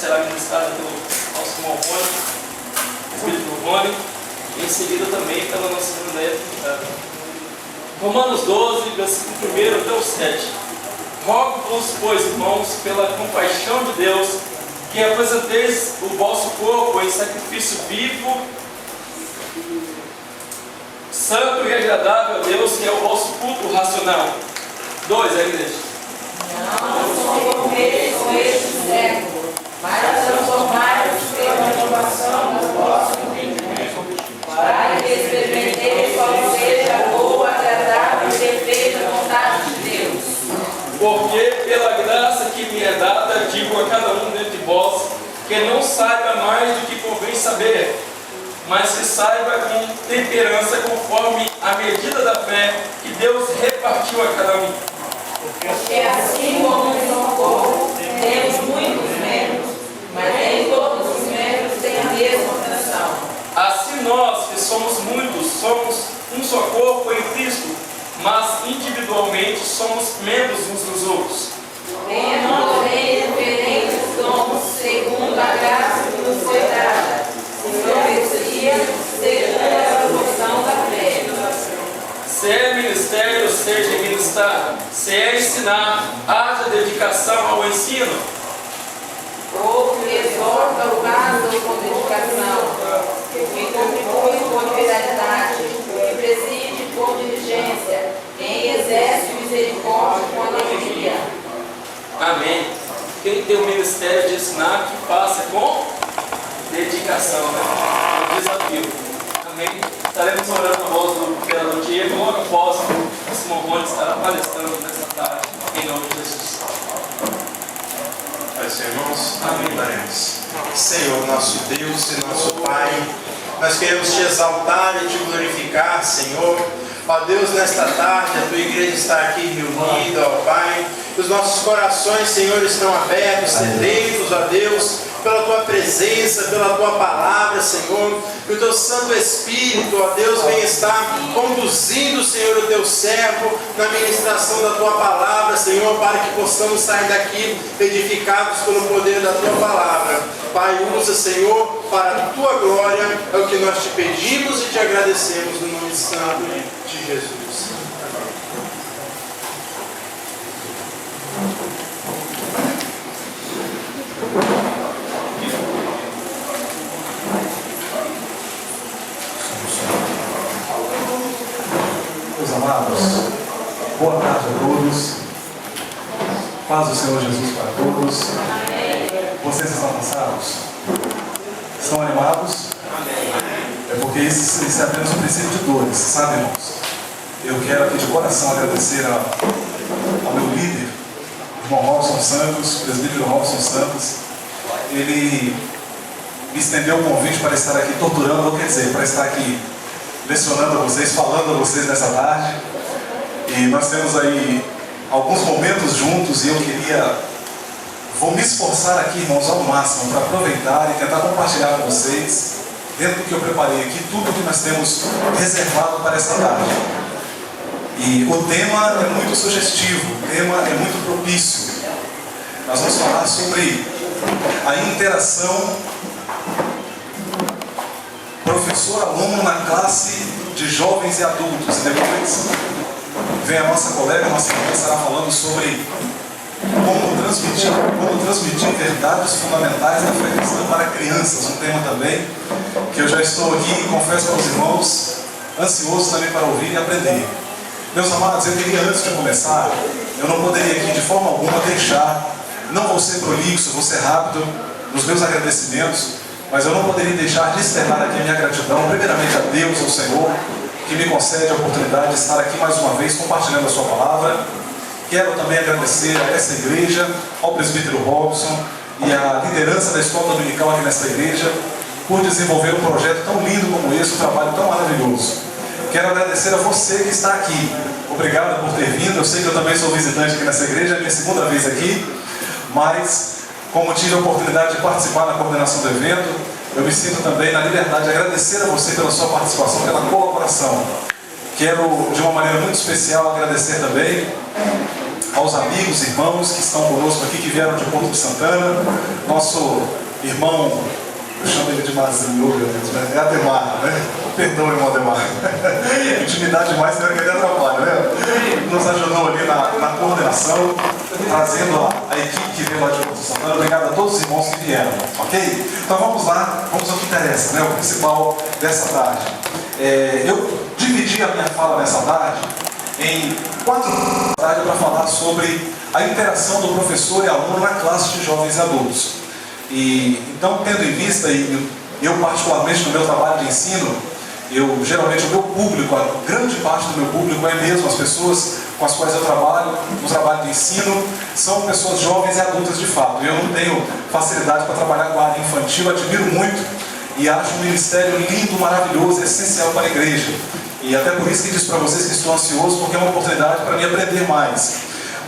será ministrada pelo nosso irmão Rony, Espírito Rony, e em seguida também pela nossa irmã Neto. Romanos 12, versículo 1 até o 7. Rogo-vos, pois, irmãos, pela compaixão de Deus, que apresenteis o vosso corpo em sacrifício vivo, santo e agradável a Deus, que é o vosso culto racional. 2, a igreja. Não vos conformeis com este século, mas transformai-vos pela renovação do vosso entendimento, para que experimenteis qual seja a boa, agradável e perfeita vontade de Deus. Porque pela graça que me é dada, digo a cada um dentre vós, que não saiba mais do que convém saber, mas que saiba com temperança, conforme a medida da fé que Deus repartiu a cada um. Porque assim como em um corpo temos muitos membros, mas nem todos os membros têm a mesma função. Assim nós, que somos muitos, somos um só corpo em Cristo, mas individualmente somos membros uns dos outros. Tendo, porém, diferentes dons, segundo a graça que nos foi dada, e profecia, segundo a proporção da fé. Se é ministério, seja ministrar. Se é ensinar, haja dedicação ao ensino. Outro exorta o vaso com dedicação, que contribui com fidelidade, que preside com diligência, quem exerce misericórdia com alegria. Amém. Quem tem o ministério de ensinar, que faça com dedicação, né? É um desafio. Amém. Estaremos orando a voz do vereador Diego, logo após o Simão Rony estará palestrando nessa tarde, em nome de Jesus. Pai, Senhor, irmãos, Amém. oraremos. Senhor, nosso Deus e nosso Pai, nós queremos te exaltar e te glorificar, Senhor. Ó Deus, nesta tarde, a tua igreja está aqui reunida, ó Pai. Os nossos corações, Senhor, estão abertos, sedentos, ó Deus, pela tua presença, pela tua palavra, Senhor. Que o teu Santo Espírito, ó Deus, venha estar conduzindo, Senhor, o teu servo na ministração da tua palavra, Senhor, para que possamos sair daqui edificados pelo poder da tua palavra. Pai, usa, Senhor, para a tua glória, é o que nós te pedimos e te agradecemos no nome santo de Jesus. Meus amados, boa tarde a todos. Paz do Senhor Jesus para todos. Vocês estão cansados? Estão animados? É porque esse é apenas um princípio de dores, sabe, irmãos? Eu quero aqui de coração agradecer ao meu líder, irmão Robson Santos, presbítero Robson Santos. Ele me estendeu o convite para estar aqui torturando, ou quer dizer, para estar aqui lecionando a vocês, falando a vocês nessa tarde. E nós temos aí alguns momentos juntos e eu vou me esforçar aqui, irmãos, ao máximo para aproveitar e tentar compartilhar com vocês, dentro do que eu preparei aqui, tudo que nós temos reservado para esta tarde. E o tema é muito sugestivo, o tema é muito propício. Nós vamos falar sobre a interação professor-aluno na classe de jovens e adultos. E depois vem a nossa colega, a nossa irmã, estará falando sobre como transmitir verdades fundamentais da fé cristã para crianças. Um tema também que eu já estou aqui, confesso para os irmãos, ansioso também para ouvir e aprender. Meus amados, eu queria, antes de começar, eu não poderia aqui de forma alguma deixar, não vou ser prolixo, vou ser rápido nos meus agradecimentos, mas eu não poderia deixar de externar aqui a minha gratidão, primeiramente a Deus, ao Senhor, que me concede a oportunidade de estar aqui mais uma vez compartilhando a sua palavra. Quero também agradecer a essa igreja, ao presbítero Robson e à liderança da escola dominical aqui nesta igreja, por desenvolver um projeto tão lindo como esse, um trabalho tão maravilhoso. Quero agradecer a você que está aqui. Obrigado por ter vindo. Eu sei que eu também sou visitante aqui nessa igreja, é a minha segunda vez aqui, mas como tive a oportunidade de participar na coordenação do evento, eu me sinto também na liberdade de agradecer a você pela sua participação, pela colaboração. Quero, de uma maneira muito especial, agradecer também aos amigos, irmãos que estão conosco aqui, que vieram de Porto de Santana, nosso irmão, eu chamo ele de Marzinho, meu Deus, né? É Ademar, né? Perdoe, irmão Ademar. Intimidade demais, que ele atrapalha, né? Nos ajudou ali na coordenação, trazendo a equipe que veio lá de Porto de Santana. Obrigado a todos os irmãos que vieram, ok? Então vamos lá, vamos ao que interessa, né? O principal dessa tarde. Eu dividi a minha fala nessa tarde em 4 tardes para falar sobre a interação do professor e aluno na classe de jovens e adultos. E então, tendo em vista, e eu particularmente no meu trabalho de ensino, geralmente o meu público, a grande parte do meu público é mesmo as pessoas com as quais eu trabalho, no trabalho de ensino, são pessoas jovens e adultas de fato. Eu não tenho facilidade para trabalhar com a área infantil, admiro muito e acho um ministério lindo, maravilhoso, essencial para a igreja. E até por isso que disse para vocês que estou ansioso, porque é uma oportunidade para mim aprender mais.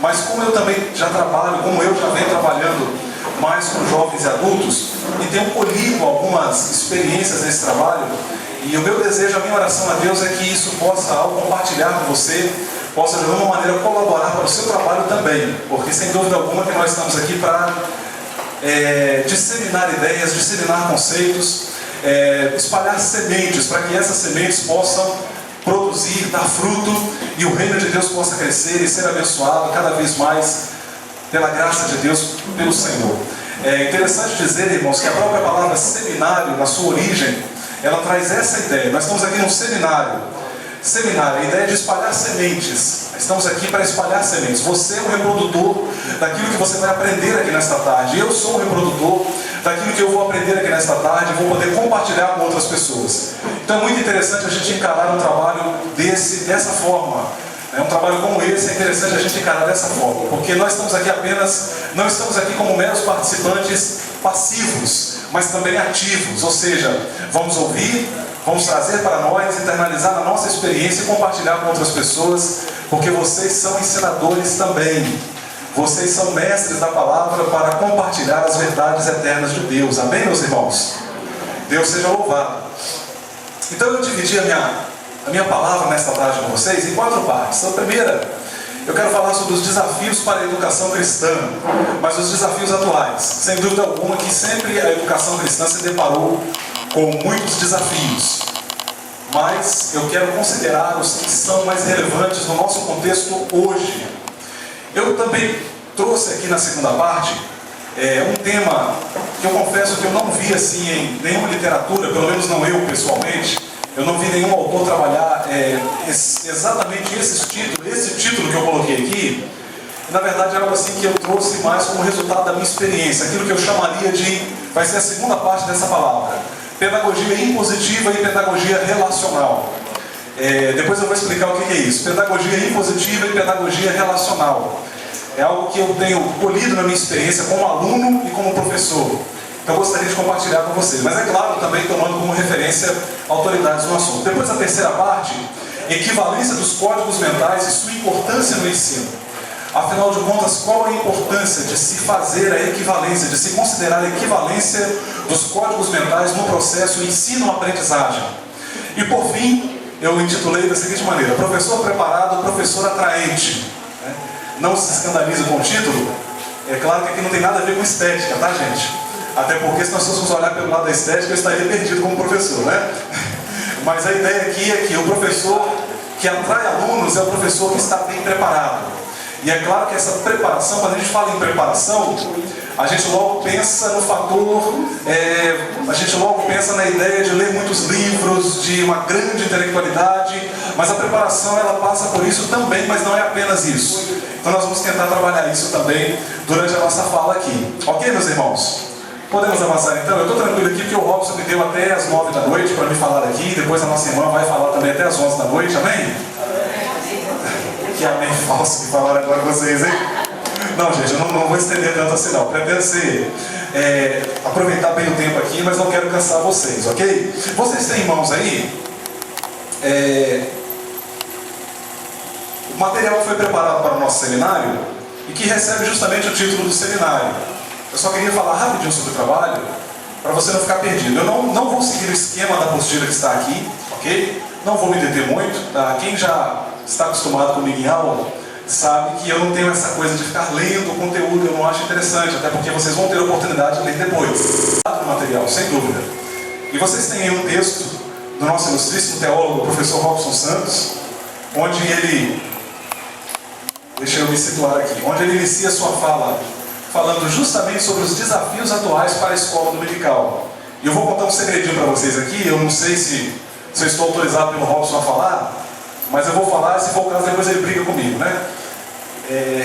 Mas como eu também já trabalho, como eu já venho trabalhando mais com jovens e adultos, e tenho colhido algumas experiências nesse trabalho, e o meu desejo, a minha oração a Deus é que isso possa, ao compartilhar com você, possa de alguma maneira colaborar para o seu trabalho também, porque sem dúvida alguma que nós estamos aqui para disseminar ideias, disseminar conceitos, espalhar sementes, para que essas sementes possam produzir, dar fruto, e o reino de Deus possa crescer e ser abençoado cada vez mais pela graça de Deus, pelo Senhor. É interessante dizer, irmãos, que a própria palavra seminário, na sua origem, ela traz essa ideia. Nós estamos aqui num seminário. Seminário, a ideia de espalhar sementes. Estamos aqui para espalhar sementes. Você é o reprodutor daquilo que você vai aprender aqui nesta tarde. Eu sou o reprodutor daquilo que eu vou aprender aqui nesta tarde e vou poder compartilhar com outras pessoas. Então é muito interessante a gente encarar um trabalho dessa forma. Um trabalho como esse é interessante a gente encarar dessa forma, porque nós estamos aqui não estamos aqui como meros participantes passivos, mas também ativos, ou seja, vamos ouvir, vamos trazer para nós, internalizar a nossa experiência e compartilhar com outras pessoas, porque vocês são ensinadores também, vocês são mestres da palavra para compartilhar as verdades eternas de Deus, amém, meus irmãos? Deus seja louvado. Então eu dividi a minha palavra nesta tarde com vocês em 4 partes. Então, a primeira, eu quero falar sobre os desafios para a educação cristã, mas os desafios atuais. Sem dúvida alguma que sempre a educação cristã se deparou com muitos desafios, mas eu quero considerar os que são mais relevantes no nosso contexto hoje. Eu também trouxe aqui na segunda parte um tema que eu confesso que eu não vi assim em nenhuma literatura, pelo menos não eu pessoalmente. Eu não vi nenhum autor trabalhar exatamente esse título que eu coloquei aqui. Na verdade, é algo assim que eu trouxe mais como resultado da minha experiência, aquilo que eu chamaria vai ser a segunda parte dessa palavra: pedagogia impositiva e pedagogia relacional. Depois eu vou explicar o que é isso. Pedagogia impositiva e pedagogia relacional. É algo que eu tenho colhido na minha experiência como aluno e como professor. Então eu gostaria de compartilhar com vocês, mas é claro, também tomando como referência autoridades no assunto. Depois, a terceira parte, equivalência dos códigos mentais e sua importância no ensino. Afinal de contas, qual a importância de se fazer a equivalência, de se considerar a equivalência dos códigos mentais no processo ensino-aprendizagem? E por fim, eu intitulei da seguinte maneira: professor preparado, professor atraente. Não se escandalize com o título, é claro que aqui não tem nada a ver com estética, tá, gente? Até porque se nós fôssemos olhar pelo lado da estética, eu estaria perdido como professor, né? Mas a ideia aqui é que o professor que atrai alunos é o professor que está bem preparado. E é claro que essa preparação, quando a gente fala em preparação, a gente logo pensa no fator, a gente logo pensa na ideia de ler muitos livros, de uma grande intelectualidade, mas a preparação ela passa por isso também, mas não é apenas isso. Então nós vamos tentar trabalhar isso também durante a nossa fala aqui. Ok, meus irmãos? Podemos avançar então? Eu estou tranquilo aqui porque o Robson me deu até as 9 da noite para me falar aqui, depois a nossa irmã vai falar também até as 11 da noite, amém? Que amém falso que falaram agora com vocês, hein? Não, gente, eu não vou estender tanto assim não. Pretendo aproveitar bem o tempo aqui, mas não quero cansar vocês, ok? Vocês têm em mãos aí o material que foi preparado para o nosso seminário e que recebe justamente o título do seminário. Eu só queria falar rapidinho sobre o trabalho, para você não ficar perdido. Eu não vou seguir o esquema da apostila que está aqui, ok? Não vou me deter muito, tá? Quem já está acostumado comigo em aula, sabe que eu não tenho essa coisa de ficar lendo o conteúdo, eu não acho interessante, até porque vocês vão ter a oportunidade de ler depois o material, sem dúvida. E vocês têm aí um texto do nosso ilustríssimo teólogo, o professor Robson Santos, onde ele, deixa eu me situar aqui, onde ele inicia sua fala falando justamente sobre os desafios atuais para a escola dominical. E eu vou contar um segredinho para vocês aqui, eu não sei se eu estou autorizado pelo Robson a falar, mas eu vou falar, se for o caso depois ele briga comigo, né?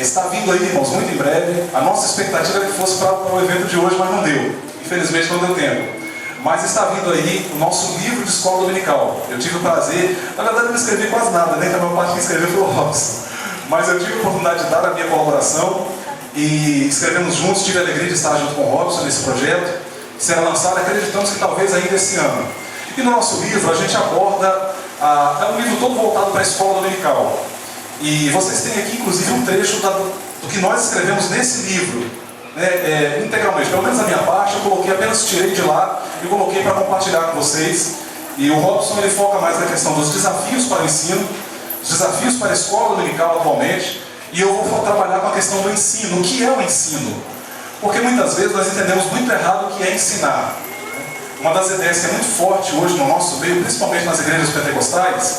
Está vindo aí, irmãos, muito em breve. A nossa expectativa era que fosse para o evento de hoje, mas não deu. Infelizmente não deu tempo. Mas está vindo aí o nosso livro de escola dominical. Eu tive o prazer, na verdade eu não escrevi quase nada, né? Que a maior parte que escreveu foi o Robson. Mas eu tive a oportunidade de dar a minha colaboração e escrevemos juntos, tive a alegria de estar junto com o Robson nesse projeto. Será lançado, acreditamos que talvez ainda esse ano. E no nosso livro a gente aborda, é um livro todo voltado para a escola dominical. E vocês têm aqui inclusive um trecho do que nós escrevemos nesse livro, né, integralmente. Pelo menos a minha parte, eu coloquei, apenas tirei de lá e coloquei para compartilhar com vocês. E o Robson ele foca mais na questão dos desafios para o ensino, os desafios para a escola dominical atualmente. E eu vou trabalhar com a questão do ensino. O que é o ensino? Porque muitas vezes nós entendemos muito errado o que é ensinar. Uma das ideias que é muito forte hoje no nosso meio, principalmente nas igrejas pentecostais,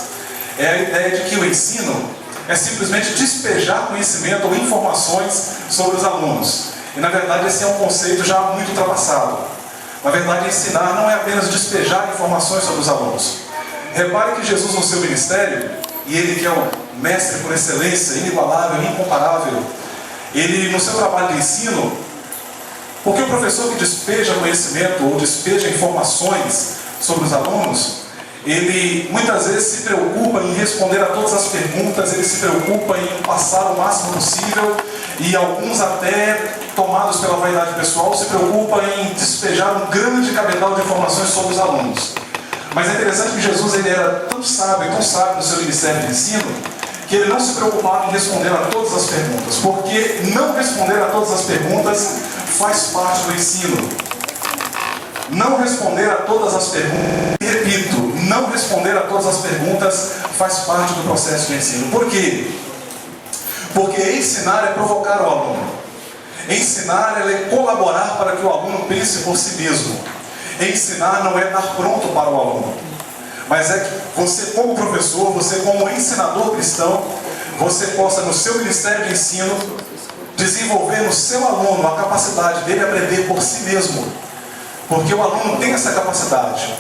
é a ideia de que o ensino é simplesmente despejar conhecimento ou informações sobre os alunos. E na verdade esse é um conceito já muito ultrapassado. Na verdade ensinar não é apenas despejar informações sobre os alunos. Repare que Jesus no seu ministério, e ele que é o mestre por excelência, inigualável, incomparável, ele no seu trabalho de ensino, porque o professor que despeja conhecimento ou despeja informações sobre os alunos, ele muitas vezes se preocupa em responder a todas as perguntas, ele se preocupa em passar o máximo possível e alguns até, tomados pela vaidade pessoal, se preocupam em despejar um grande cabedal de informações sobre os alunos. Mas é interessante que Jesus ele era tão sábio no seu ministério de ensino, que ele não se preocupava em responder a todas as perguntas, porque não responder a todas as perguntas faz parte do ensino. Não responder a todas as perguntas, repito, não responder a todas as perguntas faz parte do processo de ensino. Por quê? Porque ensinar é provocar o aluno. Ensinar é colaborar para que o aluno pense por si mesmo. Ensinar não é dar pronto para o aluno, mas é que você como professor, você como ensinador cristão, você possa no seu ministério de ensino desenvolver no seu aluno a capacidade dele aprender por si mesmo. Porque o aluno tem essa capacidade.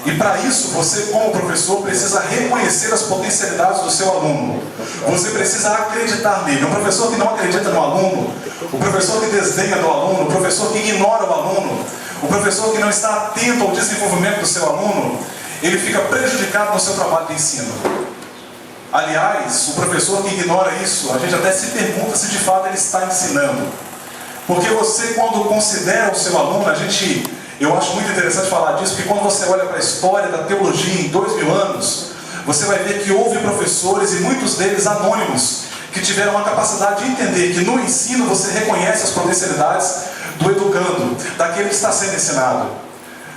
E para isso, você como professor precisa reconhecer as potencialidades do seu aluno. Você precisa acreditar nele. Um professor que não acredita no aluno, o professor que desdenha do aluno, o professor que ignora o aluno, o professor que não está atento ao desenvolvimento do seu aluno, ele fica prejudicado no seu trabalho de ensino. Aliás, o professor que ignora isso, a gente até se pergunta se de fato ele está ensinando. Porque você, quando considera o seu aluno, eu acho muito interessante falar disso, porque quando você olha para a história da teologia em 2000 anos, você vai ver que houve professores, e muitos deles anônimos, que tiveram a capacidade de entender que no ensino você reconhece as potencialidades do educando, daquele que está sendo ensinado.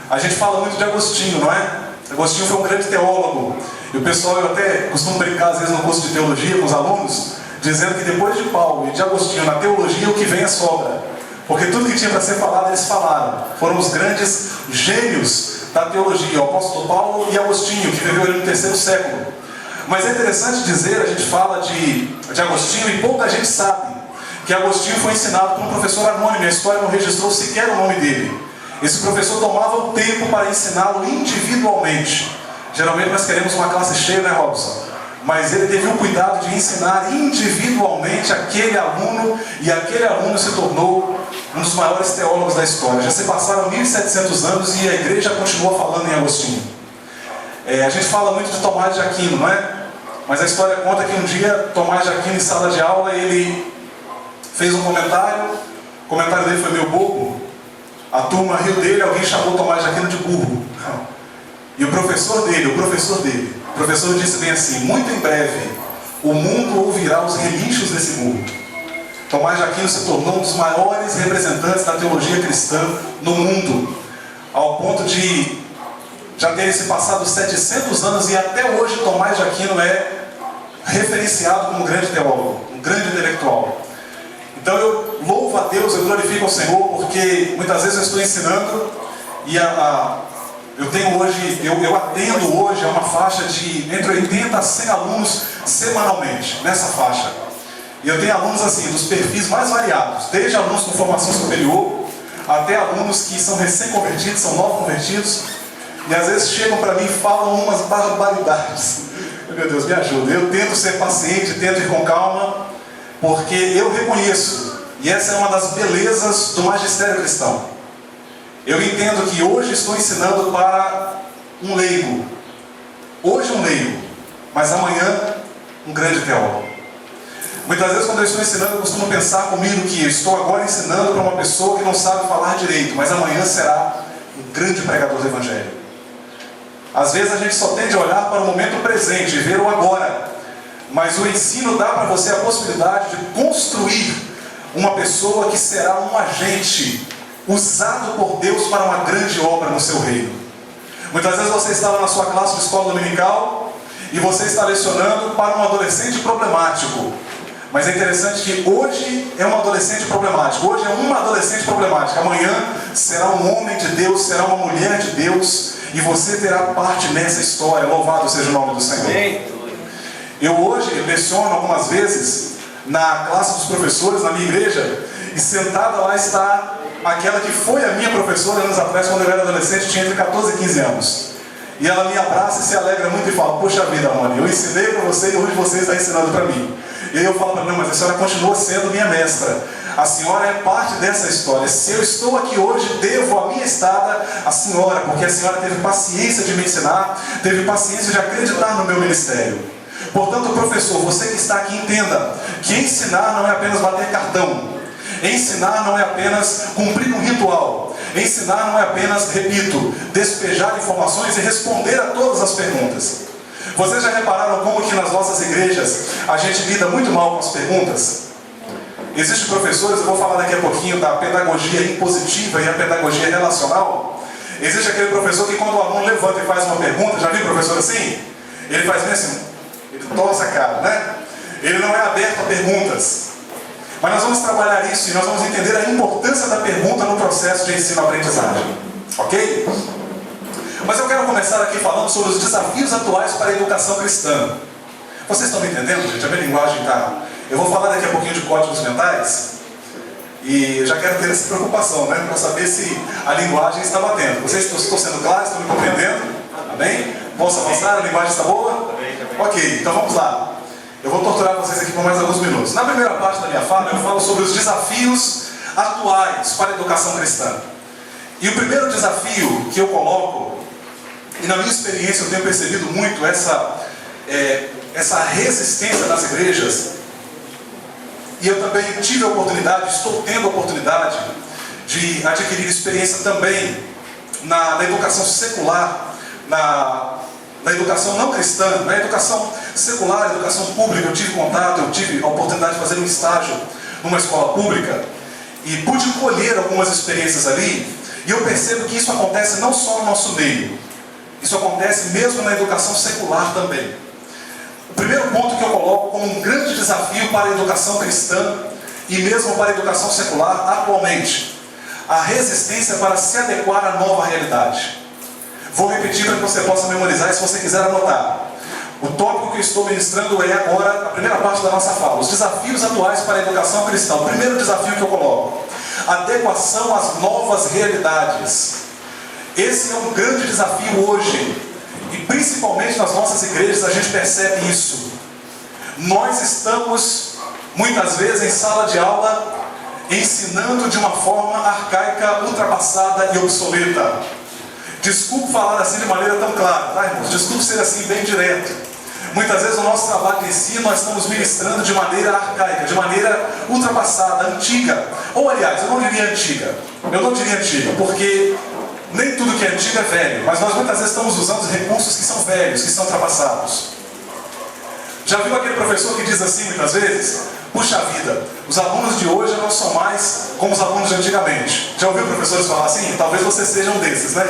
A gente fala muito de Agostinho, não é? Agostinho foi um grande teólogo. E o pessoal, eu até costumo brincar às vezes no curso de teologia com os alunos, dizendo que depois de Paulo e de Agostinho na teologia, o que vem é sobra. Porque tudo que tinha para ser falado, eles falaram. Foram os grandes gênios da teologia, o apóstolo Paulo e Agostinho, que viveu ali no 3º século. Mas é interessante dizer, a gente fala de Agostinho e pouca gente sabe que Agostinho foi ensinado por um professor anônimo, a história não registrou sequer o nome dele. Esse professor tomava o tempo para ensiná-lo individualmente. Geralmente nós queremos uma classe cheia, né, Robson? Mas ele teve o cuidado de ensinar individualmente aquele aluno, e aquele aluno se tornou um dos maiores teólogos da história. Já se passaram 1700 anos e a igreja continua falando em Agostinho. A gente fala muito de Tomás de Aquino, não é? Mas a história conta que um dia Tomás de Aquino, em sala de aula, ele fez um comentário, o comentário dele foi meio bobo, a turma riu dele, alguém chamou Tomás de Aquino de burro. E o professor disse bem assim: muito em breve o mundo ouvirá os relinchos desse burro. Tomás de Aquino se tornou um dos maiores representantes da teologia cristã no mundo, ao ponto de já terem se passado 700 anos e até hoje Tomás de Aquino é referenciado como um grande teólogo, um grande intelectual. Então eu louvo a Deus, eu glorifico ao Senhor, porque muitas vezes eu estou ensinando e eu atendo hoje a uma faixa de entre 80 a 100 alunos semanalmente, nessa faixa. E eu tenho alunos assim, dos perfis mais variados, desde alunos com formação superior, até alunos que são recém-convertidos, são novo-convertidos, e às vezes chegam para mim e falam umas barbaridades. Meu Deus, me ajuda. Eu tento ser paciente, tento ir com calma, porque eu reconheço, e essa é uma das belezas do magistério cristão. Eu entendo que hoje estou ensinando para um leigo. Hoje um leigo, mas amanhã um grande teólogo. Muitas vezes quando eu estou ensinando, eu costumo pensar comigo que eu estou agora ensinando para uma pessoa que não sabe falar direito, mas amanhã será um grande pregador do Evangelho. Às vezes a gente só tende a olhar para o momento presente e ver o agora, mas o ensino dá para você a possibilidade de construir uma pessoa que será um agente usado por Deus para uma grande obra no seu reino. Muitas vezes você está lá na sua classe de escola dominical e você está lecionando para um adolescente problemático. Mas é interessante que hoje é um adolescente problemático, hoje é uma adolescente problemática, amanhã será um homem de Deus, será uma mulher de Deus, e você terá parte nessa história. Louvado seja o nome do Senhor. Eu hoje leciono algumas vezes na classe dos professores, na minha igreja, e sentada lá está aquela que foi a minha professora anos atrás, quando eu era adolescente, tinha entre 14 e 15 anos. E ela me abraça e se alegra muito e fala: poxa vida, Rony, eu ensinei para você e hoje você está ensinando para mim. E aí eu falo para ela: não, mas a senhora continua sendo minha mestra. A senhora é parte dessa história. Se eu estou aqui hoje, devo a minha estada à senhora, porque a senhora teve paciência de me ensinar, teve paciência de acreditar no meu ministério. Portanto, professor, você que está aqui, entenda que ensinar não é apenas bater cartão. Ensinar não é apenas cumprir um ritual. Ensinar não é apenas, repito, despejar informações e responder a todas as perguntas. Vocês já repararam como que nas nossas igrejas a gente lida muito mal com as perguntas? Existem professores, eu vou falar daqui a pouquinho da pedagogia impositiva e a pedagogia relacional. Existe aquele professor que quando o aluno levanta e faz uma pergunta, já viu professor assim? Ele faz bem assim, ele torce a cara, né? Ele não é aberto a perguntas. Mas nós vamos trabalhar isso e nós vamos entender a importância da pergunta no processo de ensino-aprendizagem. Ok? Mas eu quero começar aqui falando sobre os desafios atuais para a educação cristã. Vocês estão me entendendo, gente? A minha linguagem está... Eu vou falar daqui a pouquinho de códigos mentais. E já quero ter essa preocupação, né? Para saber se a linguagem está batendo. Vocês estão sendo claros? Estão me compreendendo? Amém? Posso avançar? A linguagem está boa? Ok, então vamos lá. Eu vou torturar vocês aqui por mais alguns minutos. Na primeira parte da minha fala, eu falo sobre os desafios atuais para a educação cristã. E o primeiro desafio que eu coloco, e na minha experiência eu tenho percebido muito essa resistência das igrejas, e eu também tive a oportunidade, estou tendo a oportunidade de adquirir experiência também na educação secular, na educação não cristã, na educação secular, educação pública. Eu tive contato, eu tive a oportunidade de fazer um estágio numa escola pública e pude colher algumas experiências ali, e eu percebo que isso acontece não só no nosso meio, isso acontece mesmo na educação secular também. O primeiro ponto que eu coloco como um grande desafio para a educação cristã e mesmo para a educação secular atualmente, a resistência para se adequar à nova realidade. Vou repetir para que você possa memorizar e se você quiser anotar. O tópico que eu estou ministrando é agora a primeira parte da nossa fala, os desafios atuais para a educação cristã. O primeiro desafio que eu coloco: adequação às novas realidades. Esse é um grande desafio hoje. E principalmente nas nossas igrejas a gente percebe isso. Nós estamos muitas vezes em sala de aula ensinando de uma forma arcaica, ultrapassada e obsoleta. Desculpe falar assim de maneira tão clara, tá, irmãos? Desculpe ser assim bem direto. Muitas vezes o nosso trabalho em si nós estamos ministrando de maneira arcaica, de maneira ultrapassada, antiga. Ou aliás, eu não diria antiga, porque nem tudo que é antigo é velho, mas nós muitas vezes estamos usando recursos que são velhos, que são ultrapassados. Já viu aquele professor que diz assim muitas vezes: puxa vida, os alunos de hoje não são mais como os alunos de antigamente. Já ouviu professores falar assim? Talvez você seja um desses, né?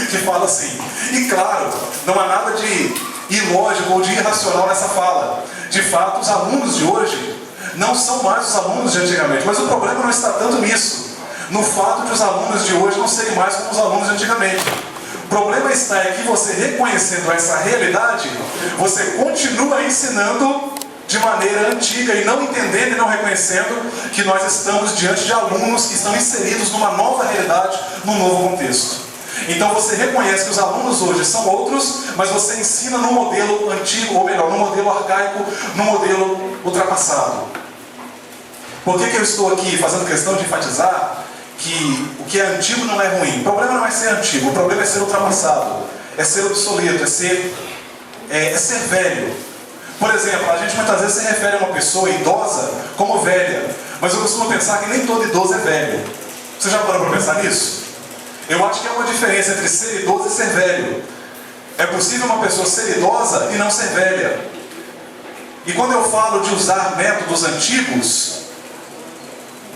Que fala assim. E claro, não há nada de ilógico ou de irracional nessa fala. De fato, os alunos de hoje não são mais os alunos de antigamente. Mas o problema não está tanto nisso, no fato de os alunos de hoje não serem mais como os alunos de antigamente. O problema está é que você, reconhecendo essa realidade, você continua ensinando de maneira antiga e não entendendo e não reconhecendo que nós estamos diante de alunos que estão inseridos numa nova realidade, num novo contexto. Então você reconhece que os alunos hoje são outros, mas você ensina no modelo antigo, ou melhor, no modelo arcaico, no modelo ultrapassado. Por que eu estou aqui fazendo questão de enfatizar que o que é antigo não é ruim? O problema não é ser antigo, o problema é ser ultrapassado, é ser obsoleto, é ser velho. Por exemplo, a gente muitas vezes se refere a uma pessoa idosa como velha, mas eu costumo pensar que nem todo idoso é velho. Você já parou para pensar nisso? Eu acho que há uma diferença entre ser idoso e ser velho. É possível uma pessoa ser idosa e não ser velha. E quando eu falo de usar métodos antigos,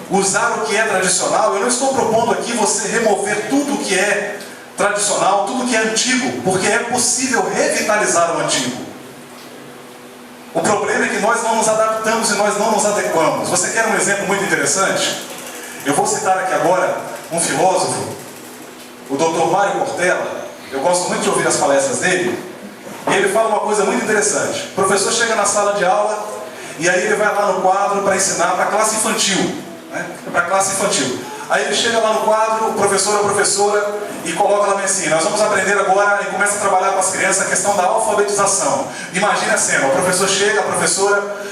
usar o que é tradicional, eu não estou propondo aqui você remover tudo o que é tradicional, tudo o que é antigo, porque é possível revitalizar o antigo. O problema é que nós não nos adaptamos e nós não nos adequamos. Você quer um exemplo muito interessante? Eu vou citar aqui agora um filósofo, o Dr. Mário Cortella. Eu gosto muito de ouvir as palestras dele. E ele fala uma coisa muito interessante. O professor chega na sala de aula e aí ele vai lá no quadro para ensinar para a classe infantil. Para a classe infantil. Aí ele chega lá no quadro, o professor ou a professora, e coloca lá assim: nós vamos aprender agora, e começa a trabalhar com as crianças a questão da alfabetização. Imagina a cena, o professor chega, a professora,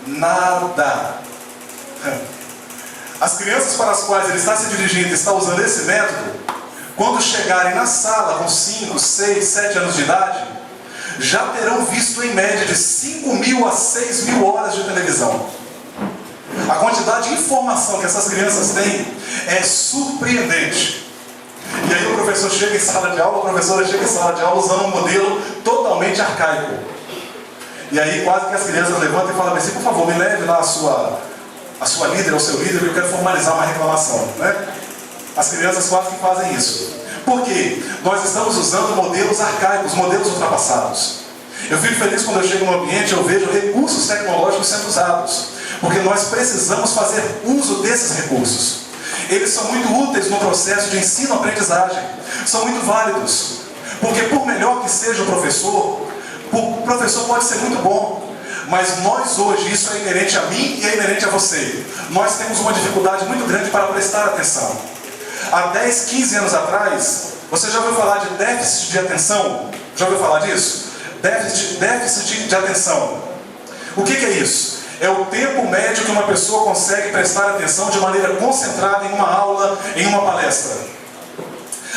apatanada. As crianças para as quais ele está se dirigindo, está usando esse método, quando chegarem na sala com 5, 6, 7 anos de idade, já terão visto em média de 5.000 a 6.000 horas de televisão. A quantidade de informação que essas crianças têm é surpreendente. E aí o professor chega em sala de aula, a professora chega em sala de aula usando um modelo totalmente arcaico. E aí quase que as crianças levantam e falam assim: por favor, me leve lá a sua líder ou seu líder, que eu quero formalizar uma reclamação. As crianças quase que fazem isso. Por quê? Nós estamos usando modelos arcaicos, modelos ultrapassados. Eu fico feliz quando eu chego no ambiente e eu vejo recursos tecnológicos sendo usados, porque nós precisamos fazer uso desses recursos. Eles são muito úteis no processo de ensino-aprendizagem, são muito válidos, porque por melhor que seja o professor pode ser muito bom, mas nós hoje, isso é inerente a mim e é inerente a você, nós temos uma dificuldade muito grande para prestar atenção. Há 10, 15 anos atrás, você já ouviu falar de déficit de atenção? Já ouviu falar disso? Déficit de atenção. O que é isso? É o tempo médio que uma pessoa consegue prestar atenção de maneira concentrada em uma aula, em uma palestra.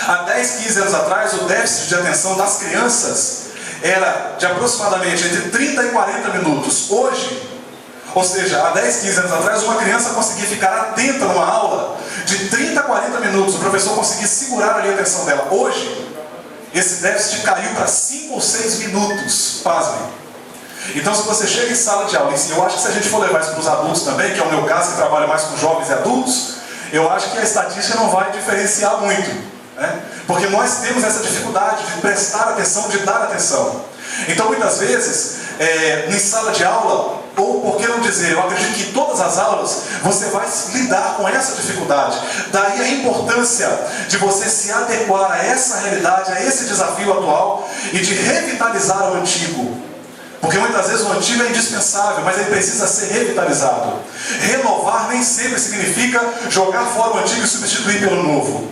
Há 10, 15 anos atrás, o déficit de atenção das crianças era de aproximadamente entre 30 e 40 minutos. Hoje, ou seja, há 10, 15 anos atrás, uma criança conseguia ficar atenta numa aula de 30 a 40 minutos. O professor conseguia segurar ali a atenção dela. Hoje, esse déficit caiu para 5 ou 6 minutos. Pasmem. Então, se você chega em sala de aula, eu acho que se a gente for levar isso para os adultos também, que é o meu caso, que trabalha mais com jovens e adultos, eu acho que a estatística não vai diferenciar muito, porque nós temos essa dificuldade de prestar atenção, de dar atenção. Então, muitas vezes, em sala de aula, ou por que não dizer, eu acredito que em todas as aulas você vai lidar com essa dificuldade. Daí a importância de você se adequar a essa realidade, a esse desafio atual e de revitalizar o antigo. Porque muitas vezes o antigo é indispensável, mas ele precisa ser revitalizado. Renovar nem sempre significa jogar fora o antigo e substituir pelo novo.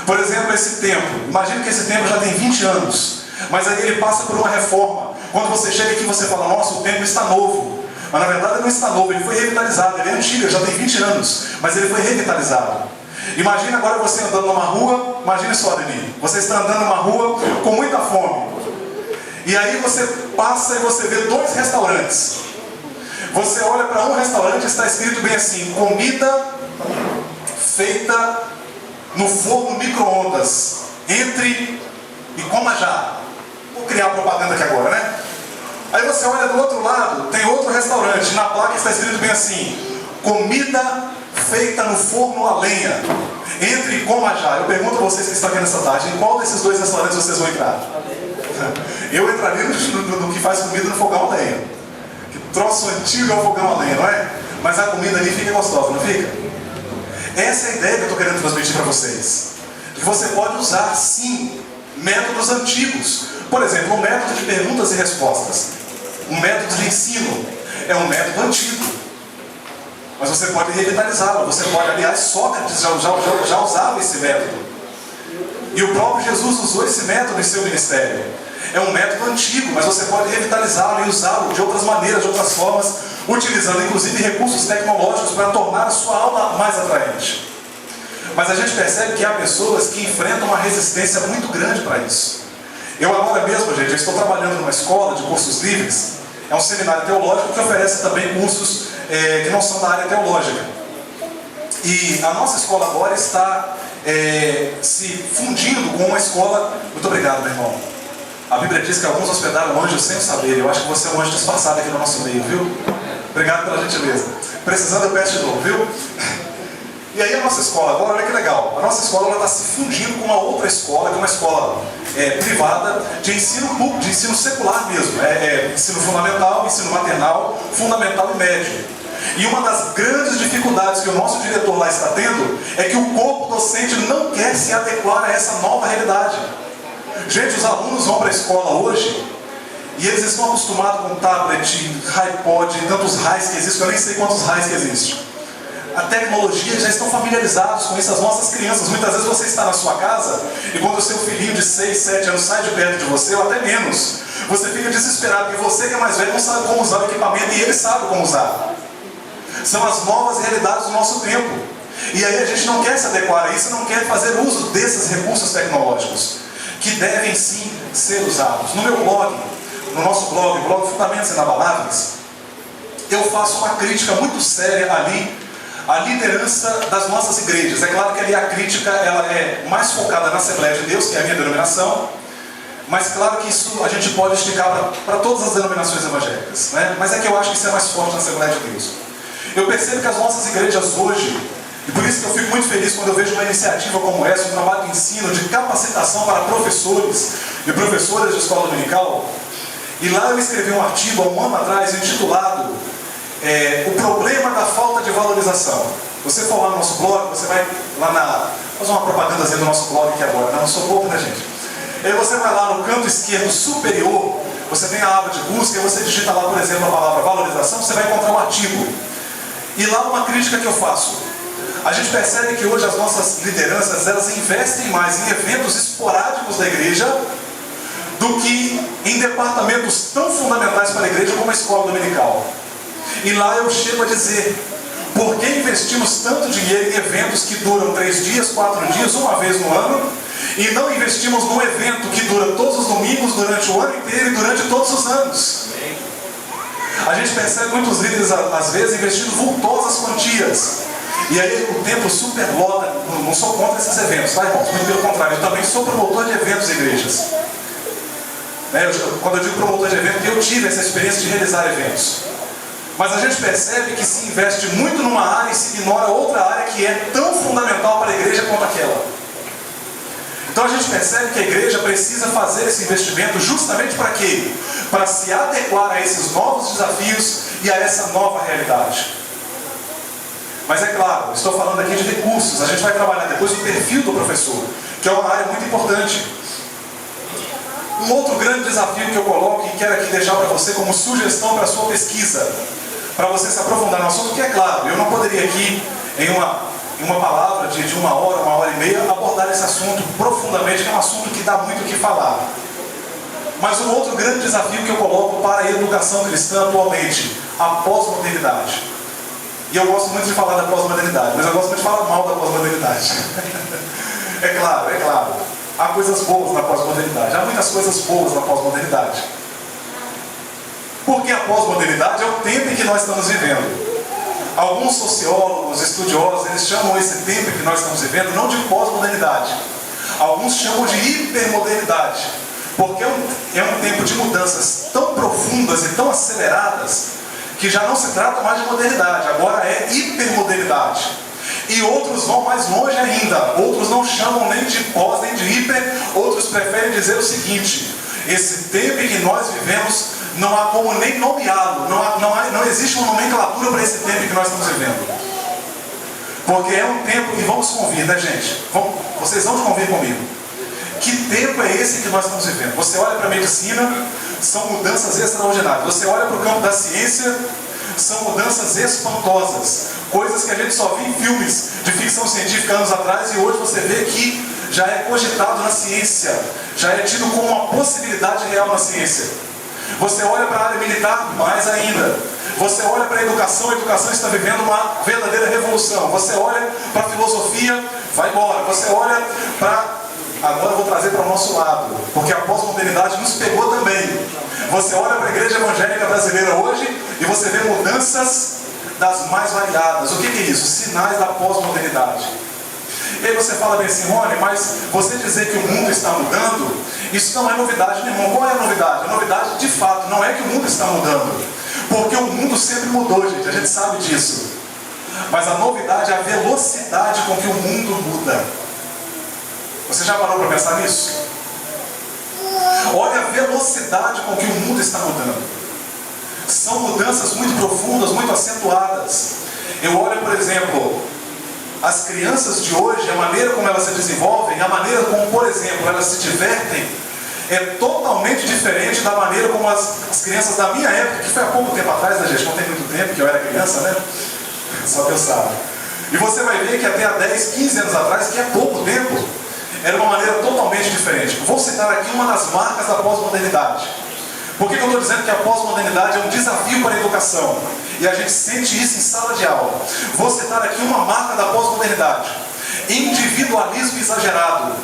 Por exemplo, esse templo. Imagina que esse templo já tem 20 anos, mas aí ele passa por uma reforma. Quando você chega aqui, você fala: nossa, o templo está novo. Mas na verdade ele não está novo, ele foi revitalizado. Ele é antigo, já tem 20 anos, mas ele foi revitalizado. Imagina agora você andando numa rua. Imagine só, Denis, você está andando numa rua com muita fome. E aí você passa e você vê 2 restaurantes. Você olha para um restaurante e está escrito bem assim: comida feita no forno micro-ondas. Entre e coma já. Vou criar propaganda aqui agora, Aí você olha do outro lado, tem outro restaurante. Na placa está escrito bem assim: comida feita no forno a lenha. Entre e coma já. Eu pergunto a vocês que estão aqui nessa tarde, em qual desses 2 restaurantes vocês vão entrar? Eu entraria no que faz comida no fogão a lenha. troço antigo é o fogão a lenha, não é? Mas a comida ali fica gostosa, não fica? Essa é a ideia que eu estou querendo transmitir para vocês. Que você pode usar, sim, métodos antigos. Por exemplo, um método de perguntas e respostas. Um método de ensino é um método antigo. Mas você pode revitalizá-lo. Você pode, aliás, Sócrates já usava esse método. E o próprio Jesus usou esse método em seu ministério. É um método antigo, mas você pode revitalizá-lo e usá-lo de outras maneiras, de outras formas, utilizando inclusive recursos tecnológicos para tornar a sua aula mais atraente. Mas a gente percebe que há pessoas que enfrentam uma resistência muito grande para isso. Eu agora mesmo, gente, eu estou trabalhando numa escola de cursos livres. É um seminário teológico que oferece também cursos que não são da área teológica. E a nossa escola agora está se fundindo com uma escola... Muito obrigado, meu irmão. A Bíblia diz que alguns hospedaram anjos sem saber. Eu acho que você é um anjo disfarçado aqui no nosso meio, viu? Obrigado pela gentileza. Precisando, eu peço de novo, viu? E aí a nossa escola agora, olha que legal. A nossa escola está se fundindo com uma outra escola, que é uma escola privada de ensino público, de ensino secular mesmo. Ensino fundamental, ensino maternal, fundamental e médio. E uma das grandes dificuldades que o nosso diretor lá está tendo é que o corpo docente não quer se adequar a essa nova realidade. Gente, os alunos vão para a escola hoje e eles estão acostumados com tablet, iPod, tantos raios que existem, eu nem sei quantos raios que existem. A tecnologia, já estão familiarizados com isso, as nossas crianças. Muitas vezes você está na sua casa e quando o seu filhinho de 6, 7 anos sai de perto de você, ou até menos, você fica desesperado, porque você que é mais velho não sabe como usar o equipamento e ele sabe como usar. São as novas realidades do nosso tempo. E aí a gente não quer se adequar a isso, não quer fazer uso desses recursos tecnológicos, que devem sim ser usados. No meu blog, no nosso blog, o blog Fundamentos Inabaláveis, eu faço uma crítica muito séria ali à liderança das nossas igrejas. É claro que ali a crítica ela é mais focada na Assembleia de Deus, que é a minha denominação, mas claro que isso a gente pode esticar para todas as denominações evangélicas, né? Mas é que eu acho que isso é mais forte na Assembleia de Deus. Eu percebo que as nossas igrejas hoje, e por isso que eu fico muito feliz quando eu vejo uma iniciativa como essa, um trabalho de ensino, de capacitação para professores e professoras de escola dominical. E lá eu escrevi um artigo há um ano atrás intitulado O Problema da Falta de Valorização. Você for lá no nosso blog, você vai lá na... Vou fazer uma propagandazinha do nosso blog aqui agora, não sou pouco, né, gente? Aí você vai lá no canto esquerdo superior, você tem a aba de busca e você digita lá, por exemplo, a palavra valorização, você vai encontrar um artigo. E lá uma crítica que eu faço. A gente percebe que hoje as nossas lideranças, elas investem mais em eventos esporádicos da igreja do que em departamentos tão fundamentais para a igreja como a escola dominical. E lá eu chego a dizer, por que investimos tanto dinheiro em eventos que duram 3 dias, 4 dias, uma vez no ano, e não investimos num evento que dura todos os domingos, durante o ano inteiro e durante todos os anos? A gente percebe muitos líderes, às vezes, investindo vultosas quantias. E aí o tempo superlota. Não sou contra esses eventos, tá, irmãos? Muito pelo contrário, eu também sou promotor de eventos e igrejas. Quando eu digo promotor de eventos, eu tive essa experiência de realizar eventos. Mas a gente percebe que se investe muito numa área e se ignora outra área que é tão fundamental para a igreja quanto aquela. Então a gente percebe que a igreja precisa fazer esse investimento justamente para quê? Para se adequar a esses novos desafios e a essa nova realidade. Mas é claro, estou falando aqui de recursos. A gente vai trabalhar depois o perfil do professor, que é uma área muito importante. Um outro grande desafio que eu coloco e quero aqui deixar para você como sugestão para a sua pesquisa, para você se aprofundar no assunto, que é claro, eu não poderia aqui em uma palavra de 1 hora, 1h30, abordar esse assunto profundamente, que é um assunto que dá muito o que falar. Mas um outro grande desafio que eu coloco para a educação cristã atualmente, a pós-modernidade. E eu gosto muito de falar da pós-modernidade, mas eu gosto muito de falar mal da pós-modernidade. É claro. Há coisas boas na pós-modernidade, há muitas coisas boas na pós-modernidade. Porque a pós-modernidade é o tempo em que nós estamos vivendo. Alguns sociólogos, estudiosos, eles chamam esse tempo que nós estamos vivendo não de pós-modernidade. Alguns chamam de hipermodernidade. Porque é um tempo de mudanças tão profundas e tão aceleradas que já não se trata mais de modernidade, agora é hipermodernidade. E outros vão mais longe ainda. Outros não chamam nem de pós, nem de hiper. Outros preferem dizer o seguinte: esse tempo em que nós vivemos não há como nem nomeá-lo, não existe uma nomenclatura para esse tempo que nós estamos vivendo. Porque é um tempo, e vamos convir, né, gente? Vocês vão convir comigo. Que tempo é esse que nós estamos vivendo? Você olha para a medicina, são mudanças extraordinárias. Você olha para o campo da ciência, são mudanças espantosas. Coisas que a gente só via em filmes de ficção científica anos atrás, e hoje você vê que já é cogitado na ciência, já é tido como uma possibilidade real na ciência. Você olha para a área militar, mais ainda. Você olha para a educação está vivendo uma verdadeira revolução. Você olha para a filosofia, vai embora. Você olha para... Agora eu vou trazer para o nosso lado, porque a pós-modernidade nos pegou também. Você olha para a igreja evangélica brasileira hoje e você vê mudanças das mais variadas. O que é isso? Sinais da pós-modernidade. E aí você fala bem assim, Rony, mas você dizer que o mundo está mudando, isso não é novidade nenhuma. Qual é a novidade? A novidade, de fato, não é que o mundo está mudando, porque o mundo sempre mudou, gente, a gente sabe disso. Mas a novidade é a velocidade com que o mundo muda. Você já parou para pensar nisso? Olha a velocidade com que o mundo está mudando. São mudanças muito profundas, muito acentuadas. Eu olho, por exemplo, as crianças de hoje, a maneira como elas se desenvolvem, a maneira como, por exemplo, elas se divertem, é totalmente diferente da maneira como as crianças da minha época, que foi há pouco tempo atrás, né, gente? Não tem muito tempo que eu era criança, né? Só pensar. E você vai ver que até há 10, 15 anos atrás, que é pouco tempo, era uma maneira totalmente diferente. Vou citar aqui uma das marcas da pós-modernidade. Por que eu estou dizendo que a pós-modernidade é um desafio para a educação? E a gente sente isso em sala de aula. Vou citar aqui uma marca da pós-modernidade: individualismo exagerado.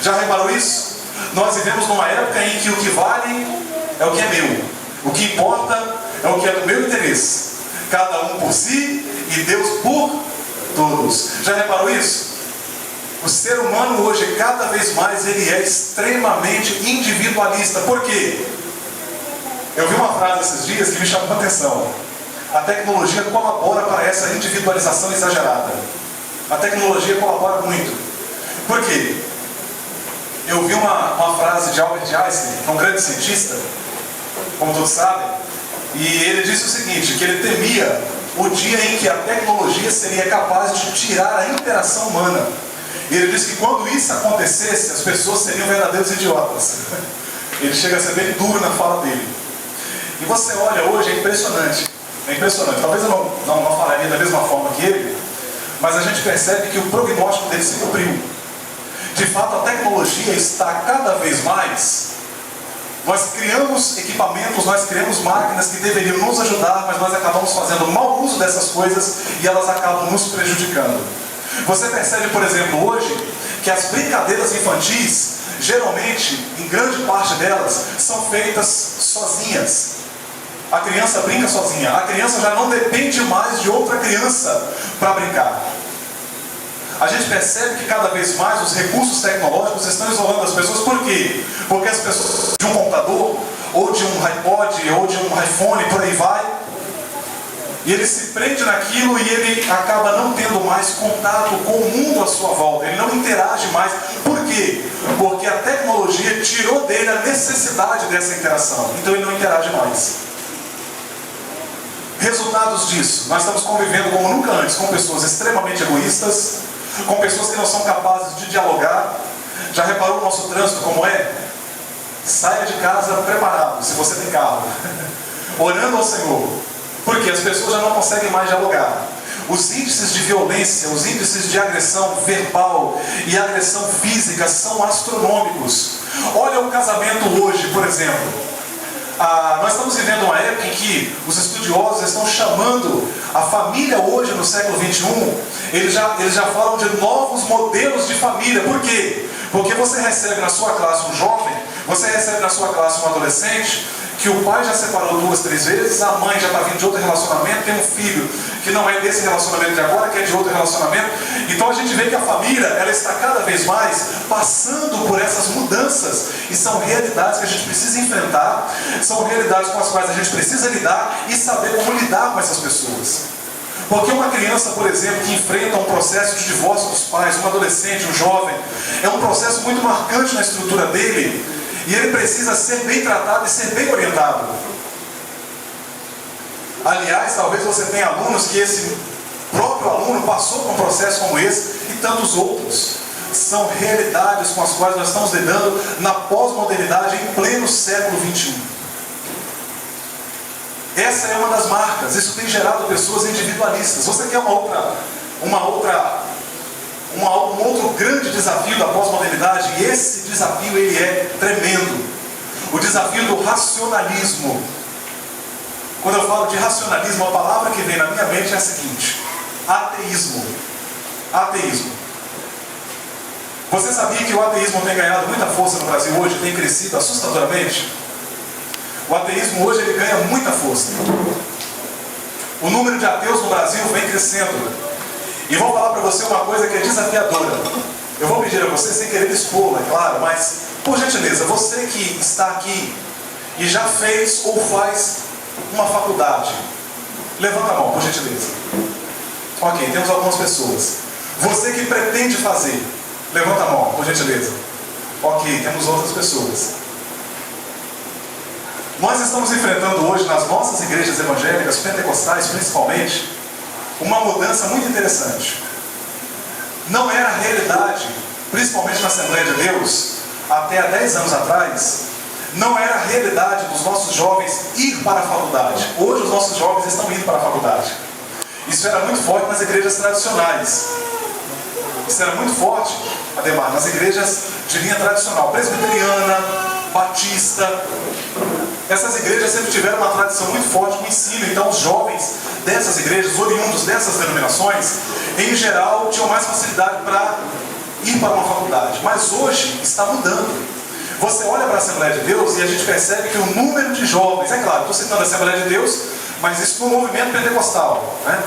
Já reparou isso? Nós vivemos numa época em que o que vale é o que é meu. O que importa é o que é do meu interesse. Cada um por si e Deus por todos. Já reparou isso? O ser humano hoje, cada vez mais, ele é extremamente individualista. Por quê? Eu vi uma frase esses dias que me chamou a atenção. A tecnologia colabora para essa individualização exagerada. A tecnologia colabora muito. Por quê? Eu vi uma frase de Albert Einstein, que é um grande cientista, como todos sabem, e ele disse o seguinte, que ele temia o dia em que a tecnologia seria capaz de tirar a interação humana. E ele disse que quando isso acontecesse, as pessoas seriam verdadeiros idiotas. Ele chega a ser bem duro na fala dele. E você olha hoje, é impressionante. É impressionante. Talvez eu não falaria da mesma forma que ele, mas a gente percebe que o prognóstico dele se cumpriu. De fato, a tecnologia está cada vez mais... Nós criamos equipamentos, nós criamos máquinas que deveriam nos ajudar, mas nós acabamos fazendo mau uso dessas coisas e elas acabam nos prejudicando. Você percebe, por exemplo, hoje, que as brincadeiras infantis, geralmente, em grande parte delas, são feitas sozinhas. A criança brinca sozinha. A criança já não depende mais de outra criança para brincar. A gente percebe que cada vez mais os recursos tecnológicos estão isolando as pessoas. Por quê? Porque as pessoas de um computador, ou de um iPod, ou de um iPhone, por aí vai, e ele se prende naquilo e ele acaba não tendo mais contato com o mundo à sua volta. Ele não interage mais. Por quê? Porque a tecnologia tirou dele a necessidade dessa interação. Então ele não interage mais. Resultados disso: nós estamos convivendo como nunca antes com pessoas extremamente egoístas, com pessoas que não são capazes de dialogar. Já reparou o nosso trânsito como é? Saia de casa preparado, se você tem carro, orando ao Senhor. Porque as pessoas já não conseguem mais dialogar. Os índices de violência, os índices de agressão verbal e agressão física são astronômicos. Olha o casamento hoje, por exemplo. Nós estamos vivendo uma época em que os estudiosos estão chamando a família hoje, no século XXI, eles já falam de novos modelos de família. Por quê? Porque você recebe na sua classe um jovem, você recebe na sua classe um adolescente, que o pai já separou 2, 3 vezes, a mãe já está vindo de outro relacionamento, tem um filho que não é desse relacionamento de agora, que é de outro relacionamento. Então a gente vê que a família, ela está cada vez mais passando por essas mudanças, e são realidades que a gente precisa enfrentar, são realidades com as quais a gente precisa lidar e saber como lidar com essas pessoas. Porque uma criança, por exemplo, que enfrenta um processo de divórcio dos pais, um adolescente, um jovem, é um processo muito marcante na estrutura dele. E ele precisa ser bem tratado e ser bem orientado. Aliás, talvez você tenha alunos que esse próprio aluno passou por um processo como esse e tantos outros. São realidades com as quais nós estamos lidando na pós-modernidade em pleno século XXI. Essa é uma das marcas. Isso tem gerado pessoas individualistas. Você quer um outro grande desafio da pós-modernidade? E esse desafio ele é tremendo. O desafio do racionalismo. Quando eu falo de racionalismo, a palavra que vem na minha mente é a seguinte: ateísmo. Ateísmo. Você sabia que o ateísmo tem ganhado muita força no Brasil hoje? Tem crescido assustadoramente? O ateísmo hoje ele ganha muita força. O número de ateus no Brasil vem crescendo. E vou falar para você uma coisa que é desafiadora. Eu vou pedir a você, sem querer expô-la, é claro, mas, por gentileza, você que está aqui e já fez ou faz uma faculdade, levanta a mão, por gentileza. Ok, temos algumas pessoas. Você que pretende fazer, levanta a mão, por gentileza. Ok, temos outras pessoas. Nós estamos enfrentando hoje nas nossas igrejas evangélicas, pentecostais principalmente, uma mudança muito interessante. Não era a realidade, principalmente na Assembleia de Deus, até há 10 anos atrás, não era a realidade dos nossos jovens ir para a faculdade. Hoje os nossos jovens estão indo para a faculdade. Isso era muito forte nas igrejas tradicionais. Isso era muito forte, Ademar, nas igrejas de linha tradicional, presbiteriana, batista. Essas igrejas sempre tiveram uma tradição muito forte com o ensino. Então os jovens dessas igrejas, oriundos dessas denominações, em geral tinham mais facilidade para ir para uma faculdade. Mas hoje está mudando. Você olha para a Assembleia de Deus e a gente percebe que o número de jovens, é claro, estou citando a Assembleia de Deus, mas isso foi um movimento pentecostal, né?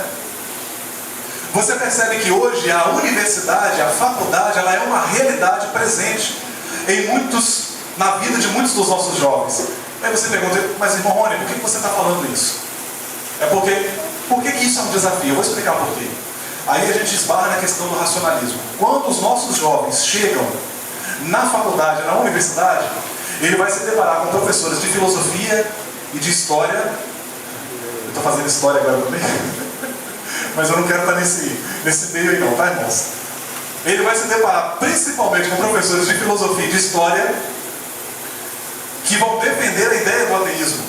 Você percebe que hoje a universidade, a faculdade, ela é uma realidade presente na vida de muitos dos nossos jovens. Aí você pergunta, mas irmão Rony, por que você está falando isso? Por que isso é um desafio? Eu vou explicar por quê. Aí a gente esbarra na questão do racionalismo. Quando os nossos jovens chegam na faculdade, na universidade, ele vai se deparar com professores de filosofia e de história. Eu estou fazendo história agora também, mas eu não quero estar nesse meio aí não, tá, irmãos? Ele vai se deparar principalmente com professores de filosofia e de história que vão defender a ideia do ateísmo,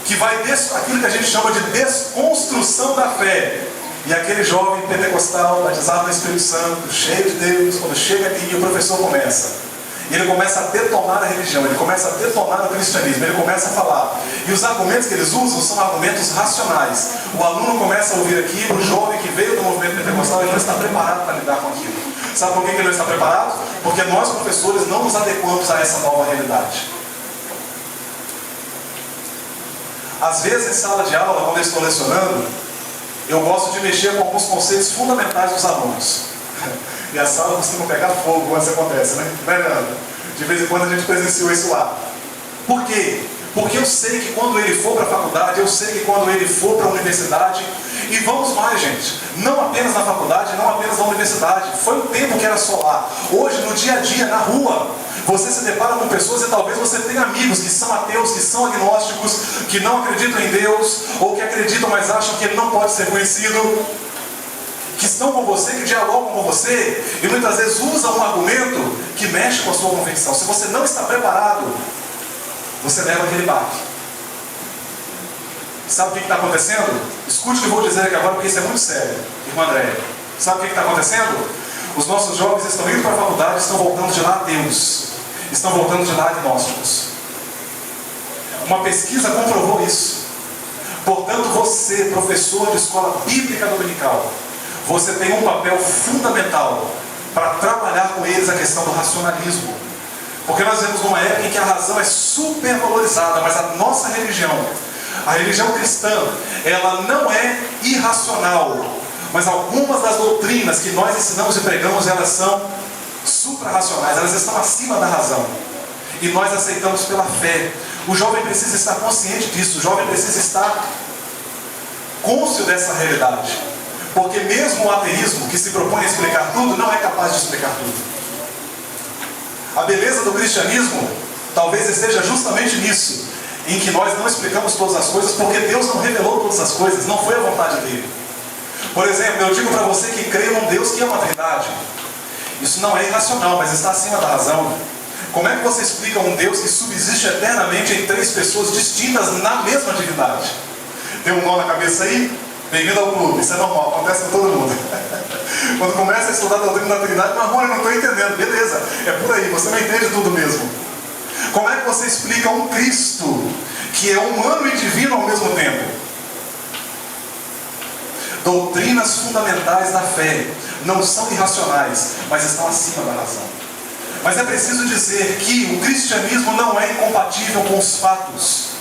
que vai aquilo que a gente chama de desconstrução da fé. E aquele jovem pentecostal, batizado no Espírito Santo, cheio de Deus, quando chega aqui o professor começa. E ele começa a detonar a religião, ele começa a detonar o cristianismo, ele começa a falar. E os argumentos que eles usam são argumentos racionais. O aluno começa a ouvir aquilo, o jovem que veio do movimento pentecostal, ele não está preparado para lidar com aquilo. Sabe por que ele não está preparado? Porque nós, professores, não nos adequamos a essa nova realidade. Às vezes, em sala de aula, quando eu estou lecionando, eu gosto de mexer com alguns conceitos fundamentais dos alunos. E a sala costuma pegar fogo quando isso acontece, né? De vez em quando a gente presenciou isso lá. Por quê? Porque eu sei que quando ele for para a faculdade, eu sei que quando ele for para a universidade, e vamos mais, gente, não apenas na faculdade, não apenas na universidade, foi um tempo que era só lá. Hoje, no dia a dia, na rua, você se depara com pessoas e talvez você tenha amigos que são ateus, que são agnósticos, que não acreditam em Deus, ou que acreditam, mas acham que ele não pode ser conhecido, que estão com você, que dialogam com você, e muitas vezes usam um argumento que mexe com a sua convicção. Se você não está preparado, você leva aquele baque. Sabe o que está acontecendo? Escute o que eu vou dizer aqui agora, porque isso é muito sério, irmã Andréia. Sabe o que está acontecendo? Os nossos jovens estão indo para a faculdade, estão voltando de lá ateus, estão voltando de lá agnósticos. Uma pesquisa comprovou isso. Portanto, você, professor de escola bíblica dominical, você tem um papel fundamental para trabalhar com eles a questão do racionalismo. Porque nós vivemos numa época em que a razão é supervalorizada, mas a nossa religião, a religião cristã, ela não é irracional. Mas algumas das doutrinas que nós ensinamos e pregamos, elas são suprarracionais, elas estão acima da razão. E nós aceitamos pela fé. O jovem precisa estar consciente disso, o jovem precisa estar cônscio dessa realidade. Porque mesmo o ateísmo, que se propõe a explicar tudo, não é capaz de explicar tudo. A beleza do cristianismo Talvez esteja justamente nisso, em que nós não explicamos todas as coisas, porque Deus não revelou todas as coisas, não foi a vontade dele. Por exemplo, eu digo para você que crê num Deus que é uma trindade. Isso não é irracional, mas está acima da razão. Como é que você explica um Deus que subsiste eternamente em três pessoas distintas na mesma divindade? Tem um nó na cabeça aí? Bem-vindo ao clube, isso é normal, acontece com todo mundo. Quando começa a estudar a doutrina da trindade, mas eu não estou entendendo. Beleza, é por aí, você não entende tudo mesmo. Como é que você explica um Cristo que é humano e divino ao mesmo tempo? Doutrinas fundamentais da fé não são irracionais, mas estão acima da razão. Mas é preciso dizer que o cristianismo não é incompatível com os fatos.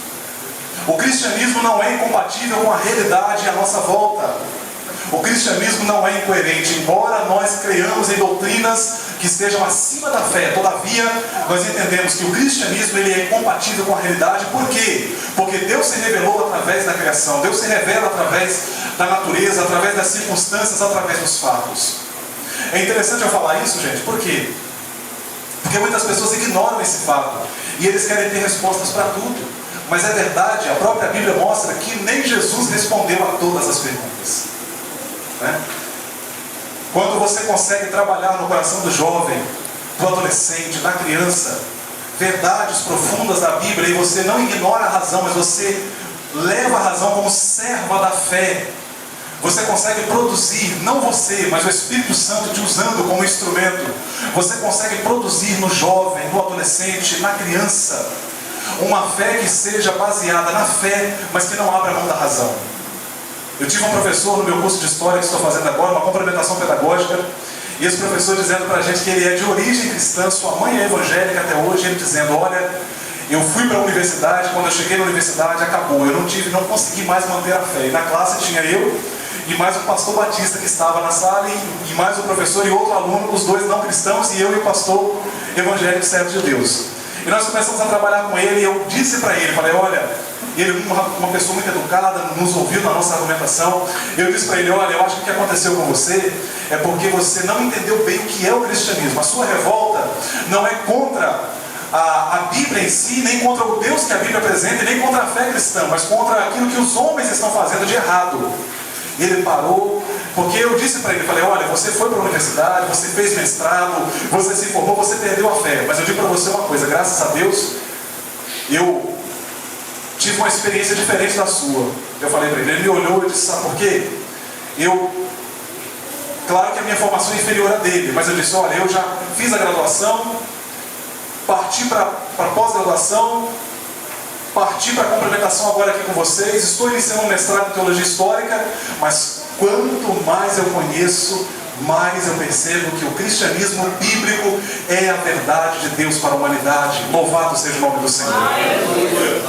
O cristianismo não é incompatível com a realidade à nossa volta. O cristianismo não é incoerente, embora nós creiamos em doutrinas que estejam acima da fé. Todavia, nós entendemos que o cristianismo ele é compatível com a realidade. Por quê? Porque Deus se revelou através da criação. Deus se revela através da natureza, através das circunstâncias, através dos fatos. É interessante eu falar isso, gente. Por quê? Porque muitas pessoas ignoram esse fato e eles querem ter respostas para tudo. Mas é verdade, a própria Bíblia mostra que nem Jesus respondeu a todas as perguntas, né? Quando você consegue trabalhar no coração do jovem, do adolescente, da criança, verdades profundas da Bíblia, e você não ignora a razão, mas você leva a razão como serva da fé, você consegue produzir, não você, mas o Espírito Santo te usando como instrumento, você consegue produzir no jovem, no adolescente, na criança, uma fé que seja baseada na fé, mas que não abra mão da razão. Eu tive um professor no meu curso de História que estou fazendo agora, uma complementação pedagógica, e esse professor dizendo para a gente que ele é de origem cristã, sua mãe é evangélica até hoje, ele dizendo, olha, eu fui para a universidade, quando eu cheguei na universidade acabou, eu não consegui mais manter a fé. E na classe tinha eu e mais o pastor Batista que estava na sala, e mais o professor e outro aluno, os dois não cristãos, e eu e o pastor evangélico servo de Deus. E nós começamos a trabalhar com ele, e eu disse para ele, falei, olha, ele, uma pessoa muito educada, nos ouviu na nossa argumentação, eu disse para ele, olha, eu acho que o que aconteceu com você é porque você não entendeu bem o que é o cristianismo. A sua revolta não é contra a Bíblia em si, nem contra o Deus que a Bíblia apresenta, e nem contra a fé cristã, mas contra aquilo que os homens estão fazendo de errado. E ele parou, porque eu disse para ele, falei, olha, você foi para a universidade, você fez mestrado, você se formou, você perdeu a fé, mas eu digo para você uma coisa, graças a Deus, eu tive uma experiência diferente da sua. Eu falei para ele, ele me olhou e disse, sabe por quê? Claro que a minha formação é inferior à dele, mas eu disse, olha, eu já fiz a graduação, parti para a pós-graduação, parti para a complementação agora aqui com vocês, estou iniciando um mestrado em Teologia Histórica, mas quanto mais eu conheço, mais eu percebo que o cristianismo bíblico é a verdade de Deus para a humanidade. Louvado seja o nome do Senhor.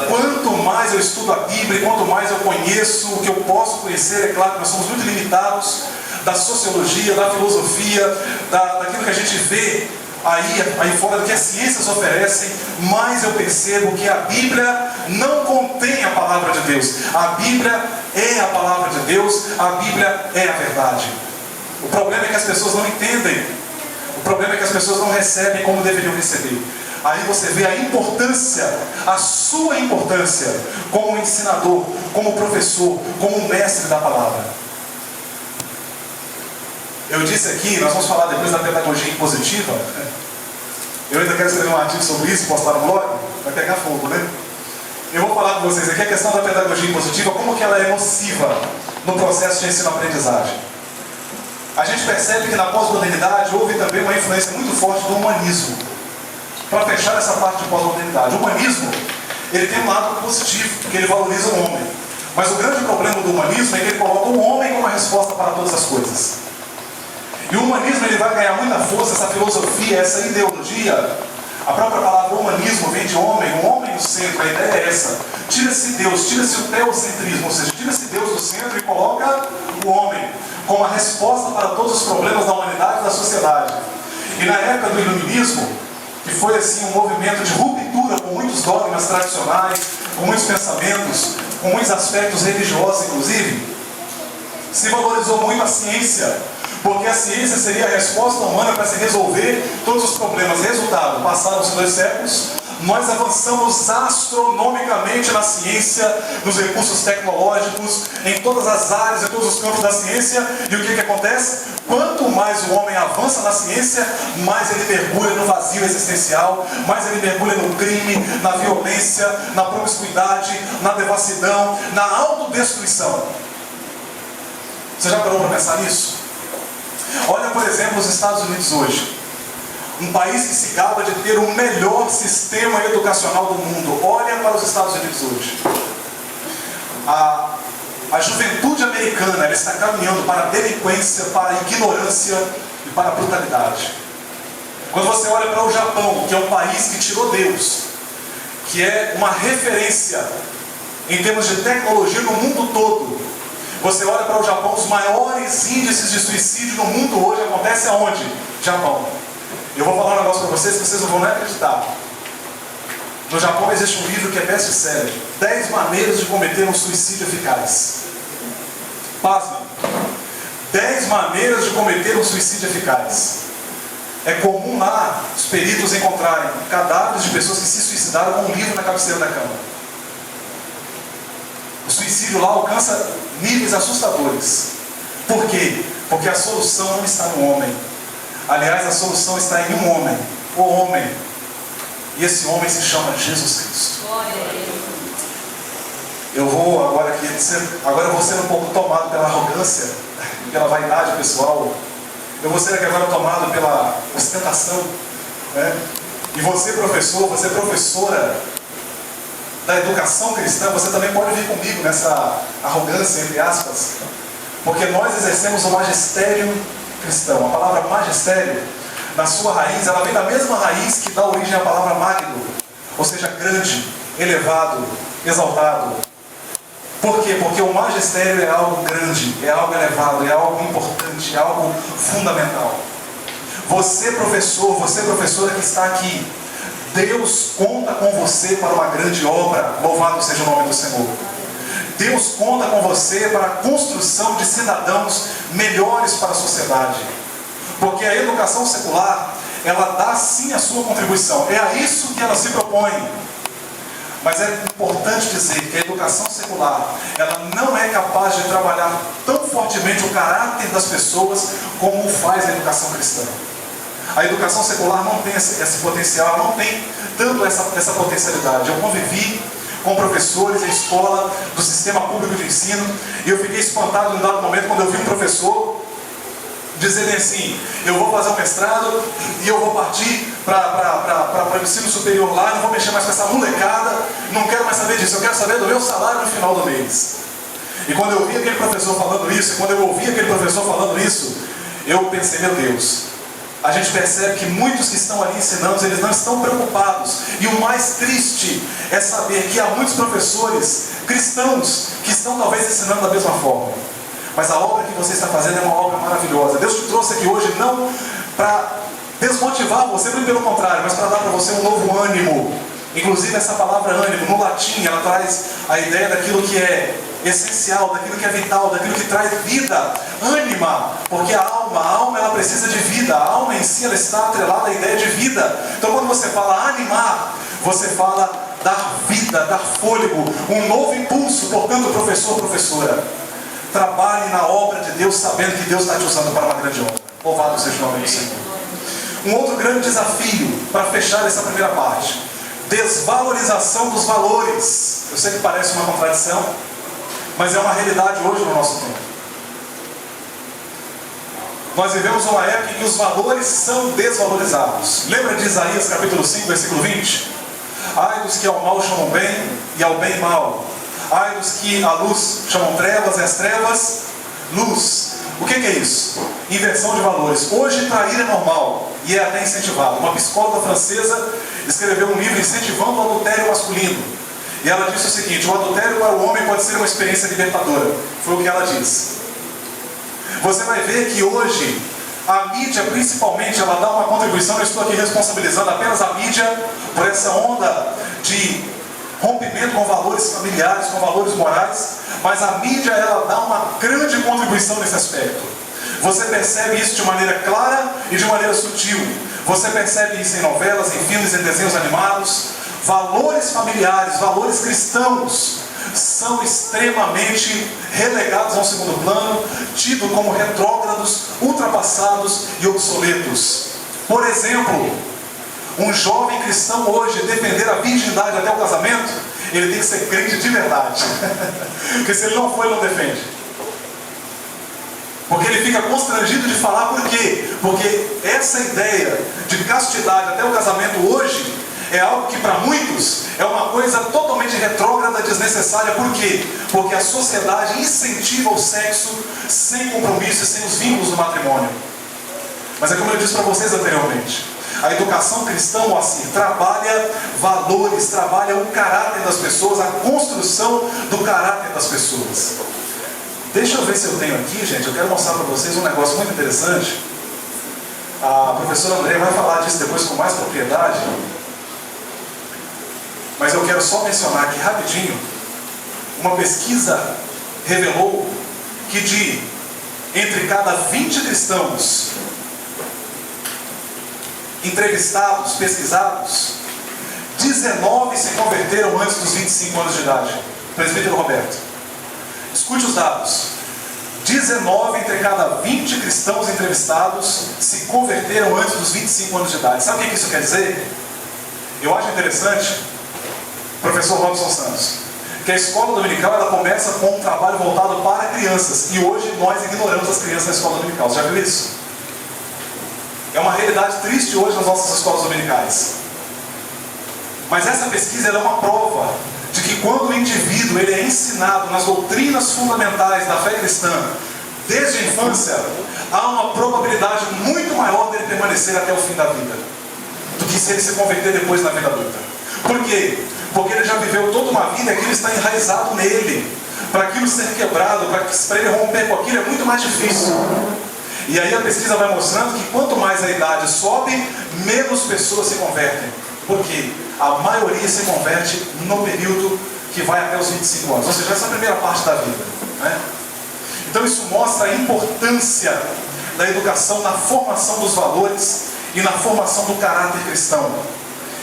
Quanto mais eu estudo a Bíblia, quanto mais eu conheço o que eu posso conhecer, é claro que nós somos muito limitados da sociologia, da filosofia, daquilo que a gente vê aí fora, do que as ciências oferecem, mais eu percebo que a Bíblia não contém a palavra de Deus. A Bíblia é a palavra de Deus, a Bíblia é a verdade. O problema é que as pessoas não entendem, o problema é que as pessoas não recebem como deveriam receber. Aí você vê a importância, a sua importância como ensinador, como professor, como mestre da palavra. Eu disse aqui, nós vamos falar depois da pedagogia impositiva. Eu ainda quero escrever um artigo sobre isso, postar no blog, vai pegar fogo, né? Eu vou falar com vocês aqui a questão da pedagogia impositiva, como que ela é nociva no processo de ensino-aprendizagem. A gente percebe que na pós-modernidade houve também uma influência muito forte do humanismo. Para fechar essa parte de pós-modernidade, o humanismo, ele tem um lado positivo, porque ele valoriza o homem. Mas o grande problema do humanismo é que ele coloca o homem como a resposta para todas as coisas. E o humanismo ele vai ganhar muita força, essa filosofia, essa ideologia. A própria palavra humanismo vem de homem, o homem no centro, a ideia é essa. Tira-se Deus, tira-se o teocentrismo, ou seja, tira-se Deus do centro e coloca o homem como a resposta para todos os problemas da humanidade e da sociedade. E na época do iluminismo, que foi assim um movimento de ruptura com muitos dogmas tradicionais, com muitos pensamentos, com muitos aspectos religiosos inclusive, se valorizou muito a ciência, porque a ciência seria a resposta humana para se resolver todos os problemas. Resultado, passaram-se 2 séculos, nós avançamos astronomicamente na ciência, nos recursos tecnológicos, em todas as áreas, em todos os campos da ciência. E o que acontece? Quanto mais o homem avança na ciência, mais ele mergulha no vazio existencial, mais ele mergulha no crime, na violência, na promiscuidade, na devassidão, na autodestruição. Você já parou para pensar nisso? Olha, por exemplo, os Estados Unidos hoje. Um país que se gaba de ter o melhor sistema educacional do mundo. Olha para os Estados Unidos hoje. A juventude americana, ela está caminhando para a delinquência, para a ignorância e para a brutalidade. Quando você olha para o Japão, que é um país que tirou Deus, que é uma referência em termos de tecnologia no mundo todo, você olha para o Japão, os maiores índices de suicídio no mundo hoje acontecem aonde? Japão. Eu vou falar um negócio para vocês que vocês não vão nem acreditar. No Japão existe um livro que é best-seller: 10 maneiras de cometer um suicídio eficaz. Pasmem. 10 maneiras de cometer um suicídio eficaz. É comum lá os peritos encontrarem cadáveres de pessoas que se suicidaram com um livro na cabeceira da cama. O suicídio lá alcança níveis assustadores. Por quê? Porque a solução não está no homem. Aliás, a solução está em um homem, o homem. E esse homem se chama Jesus Cristo. Eu vou agora aqui, agora eu vou ser um pouco tomado pela arrogância, pela vaidade pessoal. Eu vou ser aqui agora tomado pela ostentação, né? E você, professor, você professora da educação cristã, você também pode vir comigo nessa arrogância, entre aspas, porque nós exercemos o magistério cristão. A palavra magistério, na sua raiz, ela vem da mesma raiz que dá origem à palavra magno, ou seja, grande, elevado, exaltado. Por quê? Porque o magistério é algo grande, é algo elevado, é algo importante, é algo fundamental. Você, professor, você, professora que está aqui, Deus conta com você para uma grande obra. Louvado seja o nome do Senhor. Deus conta com você para a construção de cidadãos melhores para a sociedade. Porque a educação secular, ela dá sim a sua contribuição. É a isso que ela se propõe. Mas é importante dizer que a educação secular, ela não é capaz de trabalhar tão fortemente o caráter das pessoas como o faz a educação cristã. A educação secular não tem esse potencial, não tem tanto essa potencialidade. Eu convivi com professores em escola do sistema público de ensino, e eu fiquei espantado em um dado momento quando eu vi um professor dizerem assim: eu vou fazer um mestrado e eu vou partir para o ensino superior lá, não vou mexer mais com essa molecada, não quero mais saber disso, eu quero saber do meu salário no final do mês. E quando eu vi aquele professor falando isso, e quando eu ouvi aquele professor falando isso, eu pensei: meu Deus, a gente percebe que muitos que estão ali ensinando, eles não estão preocupados. E o mais triste é saber que há muitos professores cristãos que estão talvez ensinando da mesma forma. Mas a obra que você está fazendo é uma obra maravilhosa. Deus te trouxe aqui hoje não para desmotivar você, muito pelo contrário, mas para dar para você um novo ânimo. Inclusive essa palavra ânimo, no latim, ela traz a ideia daquilo que é essencial, daquilo que é vital, daquilo que traz vida, ânima, porque a alma ela precisa de vida, a alma em si ela está atrelada à ideia de vida. Então quando você fala animar, você fala dar vida, dar fôlego, um novo impulso. Portanto, professor, professora, trabalhe na obra de Deus, sabendo que Deus está te usando para uma grande obra. Louvado seja o nome do Senhor. Um outro grande desafio para fechar essa primeira parte: desvalorização dos valores. Eu sei que parece uma contradição, mas é uma realidade hoje no nosso tempo. Nós vivemos uma época em que os valores são desvalorizados. Lembra de Isaías capítulo 5, versículo 20? Ai dos que ao mal chamam bem e ao bem mal. Ai dos que a luz chamam trevas e as trevas luz. O que é isso? Inversão de valores. Hoje trair é normal e é até incentivado. Uma psicóloga francesa escreveu um livro incentivando o adultério masculino. E ela disse o seguinte: o adultério para o homem pode ser uma experiência libertadora. Foi o que ela disse. Você vai ver que hoje a mídia, principalmente, ela dá uma contribuição. Eu estou aqui responsabilizando apenas a mídia por essa onda de rompimento com valores familiares, com valores morais, mas a mídia ela dá uma grande contribuição nesse aspecto. Você percebe isso de maneira clara e de maneira sutil. Você percebe isso em novelas, em filmes, em desenhos animados. Valores familiares, valores cristãos são extremamente relegados ao segundo plano, tidos como retrógrados, ultrapassados e obsoletos. Por exemplo, um jovem cristão hoje defender a virgindade até o casamento, ele tem que ser crente de verdade. Porque se ele não for, ele não defende. Porque ele fica constrangido de falar. Por quê? Porque essa ideia de castidade até o casamento hoje é algo que para muitos é uma coisa totalmente retrógrada, desnecessária. Por quê? Porque a sociedade incentiva o sexo sem compromisso e sem os vínculos do matrimônio. Mas é como eu disse para vocês anteriormente, a educação cristã, assim, trabalha valores, trabalha o caráter das pessoas, a construção do caráter das pessoas. Deixa eu ver se eu tenho aqui, gente, eu quero mostrar para vocês um negócio muito interessante. A professora André vai falar disso depois com mais propriedade. Mas eu quero só mencionar aqui rapidinho. Uma pesquisa revelou que entre cada 20 cristãos entrevistados, pesquisados, 19 se converteram antes dos 25 anos de idade. Presbítero Roberto, escute os dados. 19 entre cada 20 cristãos entrevistados se converteram antes dos 25 anos de idade. Sabe o que isso quer dizer? Eu acho interessante, professor Robson Santos, que a escola dominical ela começa com um trabalho voltado para crianças. E hoje nós ignoramos as crianças na escola dominical. Você já viu isso? É uma realidade triste hoje nas nossas escolas dominicais. Mas essa pesquisa ela é uma prova de que quando o indivíduo ele é ensinado nas doutrinas fundamentais da fé cristã, desde a infância, há uma probabilidade muito maior dele permanecer até o fim da vida, do que se ele se converter depois na vida adulta. Por quê? Porque ele já viveu toda uma vida e aquilo está enraizado nele. Para aquilo ser quebrado, para ele romper com aquilo, é muito mais difícil. E aí a pesquisa vai mostrando que quanto mais a idade sobe, menos pessoas se convertem. Por quê? A maioria se converte no período que vai até os 25 anos. Ou seja, essa é a primeira parte da vida, né? Então isso mostra a importância da educação na formação dos valores e na formação do caráter cristão.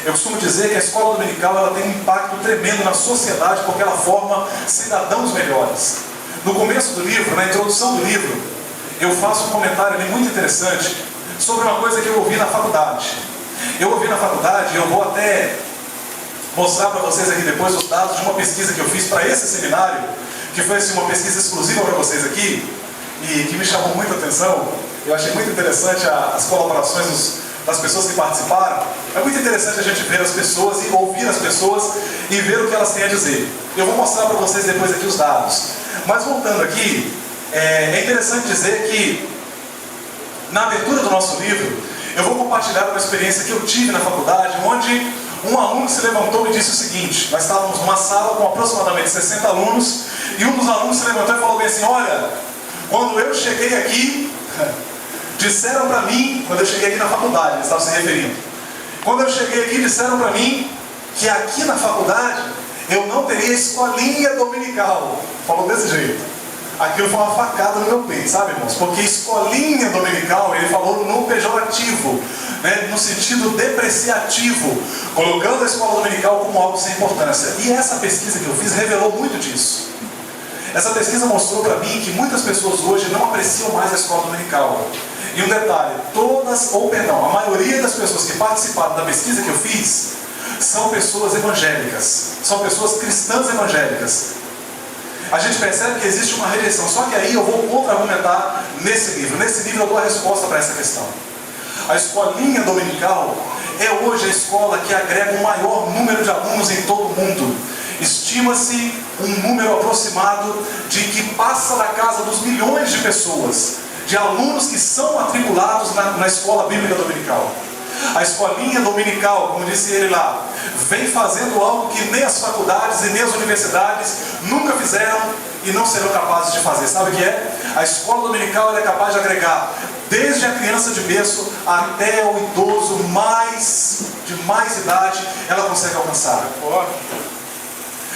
Eu costumo dizer que a escola dominical ela tem um impacto tremendo na sociedade porque ela forma cidadãos melhores. No começo do livro, na introdução do livro, eu faço um comentário ali muito interessante sobre uma coisa que eu ouvi na faculdade. Eu ouvi na faculdade, eu vou até mostrar para vocês aqui depois os dados de uma pesquisa que eu fiz para esse seminário, que foi assim, uma pesquisa exclusiva para vocês aqui, e que me chamou muita atenção. Eu achei muito interessante as colaborações das pessoas que participaram. É muito interessante a gente ver as pessoas e ouvir as pessoas e ver o que elas têm a dizer. Eu vou mostrar para vocês depois aqui os dados. Mas voltando aqui, é interessante dizer que na abertura do nosso livro eu vou compartilhar uma experiência que eu tive na faculdade, onde um aluno se levantou e disse o seguinte: nós estávamos numa sala com aproximadamente 60 alunos e um dos alunos se levantou e falou bem assim: olha, quando eu cheguei aqui, disseram para mim, quando eu cheguei aqui na faculdade, eles estavam se referindo, quando eu cheguei aqui disseram para mim que aqui na faculdade eu não teria escolinha dominical. Falou desse jeito. Aquilo foi uma facada no meu peito, sabe, irmãos? Porque escolinha dominical, ele falou no pejorativo, né? No sentido depreciativo, colocando a escola dominical como algo sem importância. E essa pesquisa que eu fiz revelou muito disso. Essa pesquisa mostrou para mim que muitas pessoas hoje não apreciam mais a escola dominical. E um detalhe, a maioria das pessoas que participaram da pesquisa que eu fiz são pessoas evangélicas, são pessoas cristãs evangélicas. A gente percebe que existe uma rejeição. Só que aí eu vou contra-argumentar nesse livro. Nesse livro eu dou a resposta para essa questão. A escolinha dominical é hoje a escola que agrega o maior número de alunos em todo o mundo. Estima-se um número aproximado de que passa da casa dos milhões de pessoas, de alunos que são matriculados na escola bíblica dominical. A escolinha dominical, como disse ele lá, vem fazendo algo que nem as faculdades e nem as universidades nunca fizeram e não serão capazes de fazer. Sabe o que é? A escola dominical ela é capaz de agregar desde a criança de berço até o idoso de mais idade, ela consegue alcançar.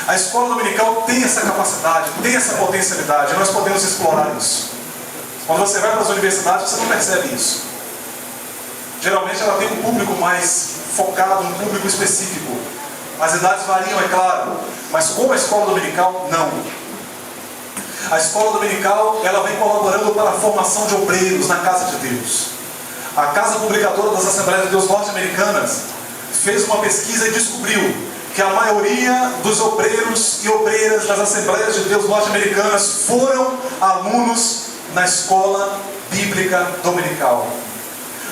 A escola dominical tem essa capacidade, tem essa potencialidade, nós podemos explorar isso. Quando você vai para as universidades, você não percebe isso. Geralmente ela tem um público mais focado, um público específico. As idades variam, é claro, mas como a escola dominical, não. A escola dominical, ela vem colaborando para a formação de obreiros na casa de Deus. A Casa Publicadora das Assembleias de Deus Norte-Americanas fez uma pesquisa e descobriu que a maioria dos obreiros e obreiras das Assembleias de Deus Norte-Americanas foram alunos na escola bíblica dominical.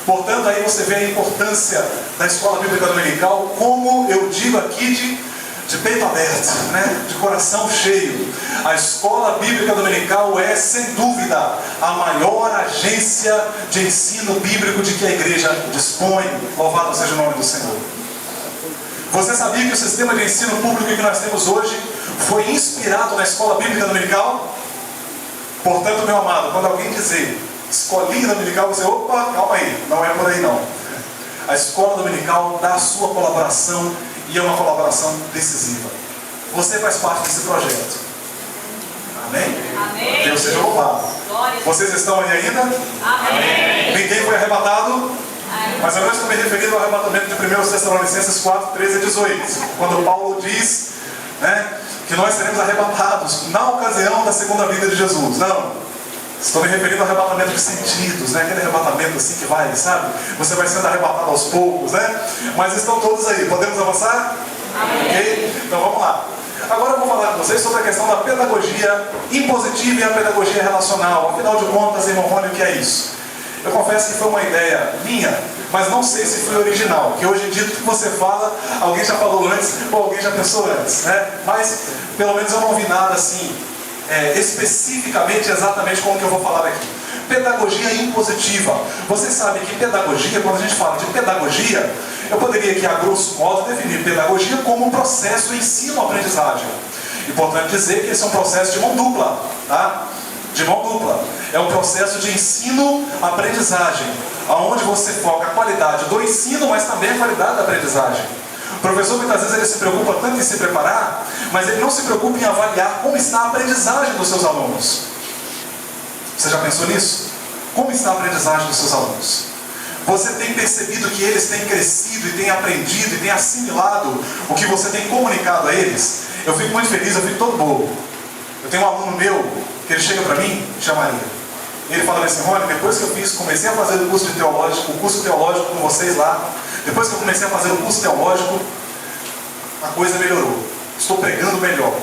Portanto, aí você vê a importância da escola bíblica dominical, como eu digo aqui de peito aberto, né? De coração cheio. A escola bíblica dominical é, sem dúvida, a maior agência de ensino bíblico de que a igreja dispõe. Louvado seja o nome do Senhor. Você sabia que o sistema de ensino público que nós temos hoje foi inspirado na escola bíblica dominical? Portanto, meu amado, quando alguém dizer escolinha dominical, você, opa, calma aí, não é por aí não. A escola dominical dá a sua colaboração e é uma colaboração decisiva. Você faz parte desse projeto. Amém? Amém. Deus seja louvado. Vocês estão aí ainda? Amém. Ninguém foi arrebatado? Mas agora estou me referindo ao arrebatamento de 1 Tessalonicenses 4, 13 a 18. Quando Paulo diz, né, que nós seremos arrebatados na ocasião da segunda vinda de Jesus. Não. Estou me referindo ao arrebatamento de sentidos, né? Aquele arrebatamento assim que vai, sabe? Você vai sendo arrebatado aos poucos, né? Mas estão todos aí. Podemos avançar? Amém. Ok? Então vamos lá. Agora eu vou falar com vocês sobre a questão da pedagogia impositiva e a pedagogia relacional. Afinal de contas, irmão Rony, o que é isso? Eu confesso que foi uma ideia minha, mas não sei se foi original. Porque hoje em dia, tudo que você fala, alguém já falou antes ou alguém já pensou antes, né? Mas, pelo menos eu não vi nada assim, especificamente, exatamente como que eu vou falar aqui. Pedagogia impositiva. Vocês sabem que pedagogia, quando a gente fala de pedagogia, eu poderia aqui, a grosso modo, definir pedagogia como um processo de ensino-aprendizagem. Importante dizer que esse é um processo de mão dupla, tá? De mão dupla. É um processo de ensino-aprendizagem, onde você foca a qualidade do ensino, mas também a qualidade da aprendizagem. O professor, muitas vezes, ele se preocupa tanto em se preparar, mas ele não se preocupa em avaliar como está a aprendizagem dos seus alunos. Você já pensou nisso? Como está a aprendizagem dos seus alunos? Você tem percebido que eles têm crescido e têm aprendido e têm assimilado o que você tem comunicado a eles? Eu fico muito feliz, eu fico todo bobo. Eu tenho um aluno meu, que ele chega para mim, chamaria. E ele fala assim, Rony, depois que eu comecei a fazer o curso teológico com vocês lá, depois que eu comecei a fazer o curso teológico, a coisa melhorou. Estou pregando melhor.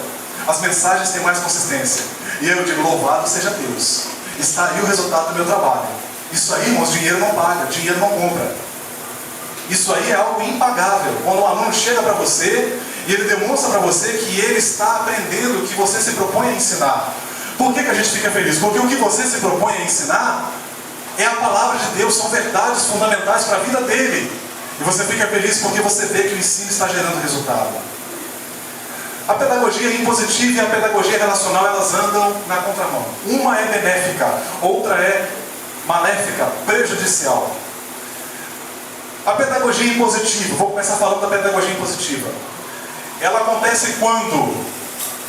As mensagens têm mais consistência. E eu digo, louvado seja Deus. Está aí o resultado do meu trabalho. Isso aí, irmãos, dinheiro não paga, dinheiro não compra. Isso aí é algo impagável. Quando um aluno chega para você e ele demonstra para você que ele está aprendendo o que você se propõe a ensinar. Por que a gente fica feliz? Porque o que você se propõe a ensinar é a palavra de Deus, são verdades fundamentais para a vida dele. E você fica feliz porque você vê que o ensino está gerando resultado. A pedagogia impositiva e a pedagogia relacional, elas andam na contramão. Uma é benéfica, outra é maléfica, prejudicial. A pedagogia impositiva, vou começar falando da pedagogia impositiva. Ela acontece quando?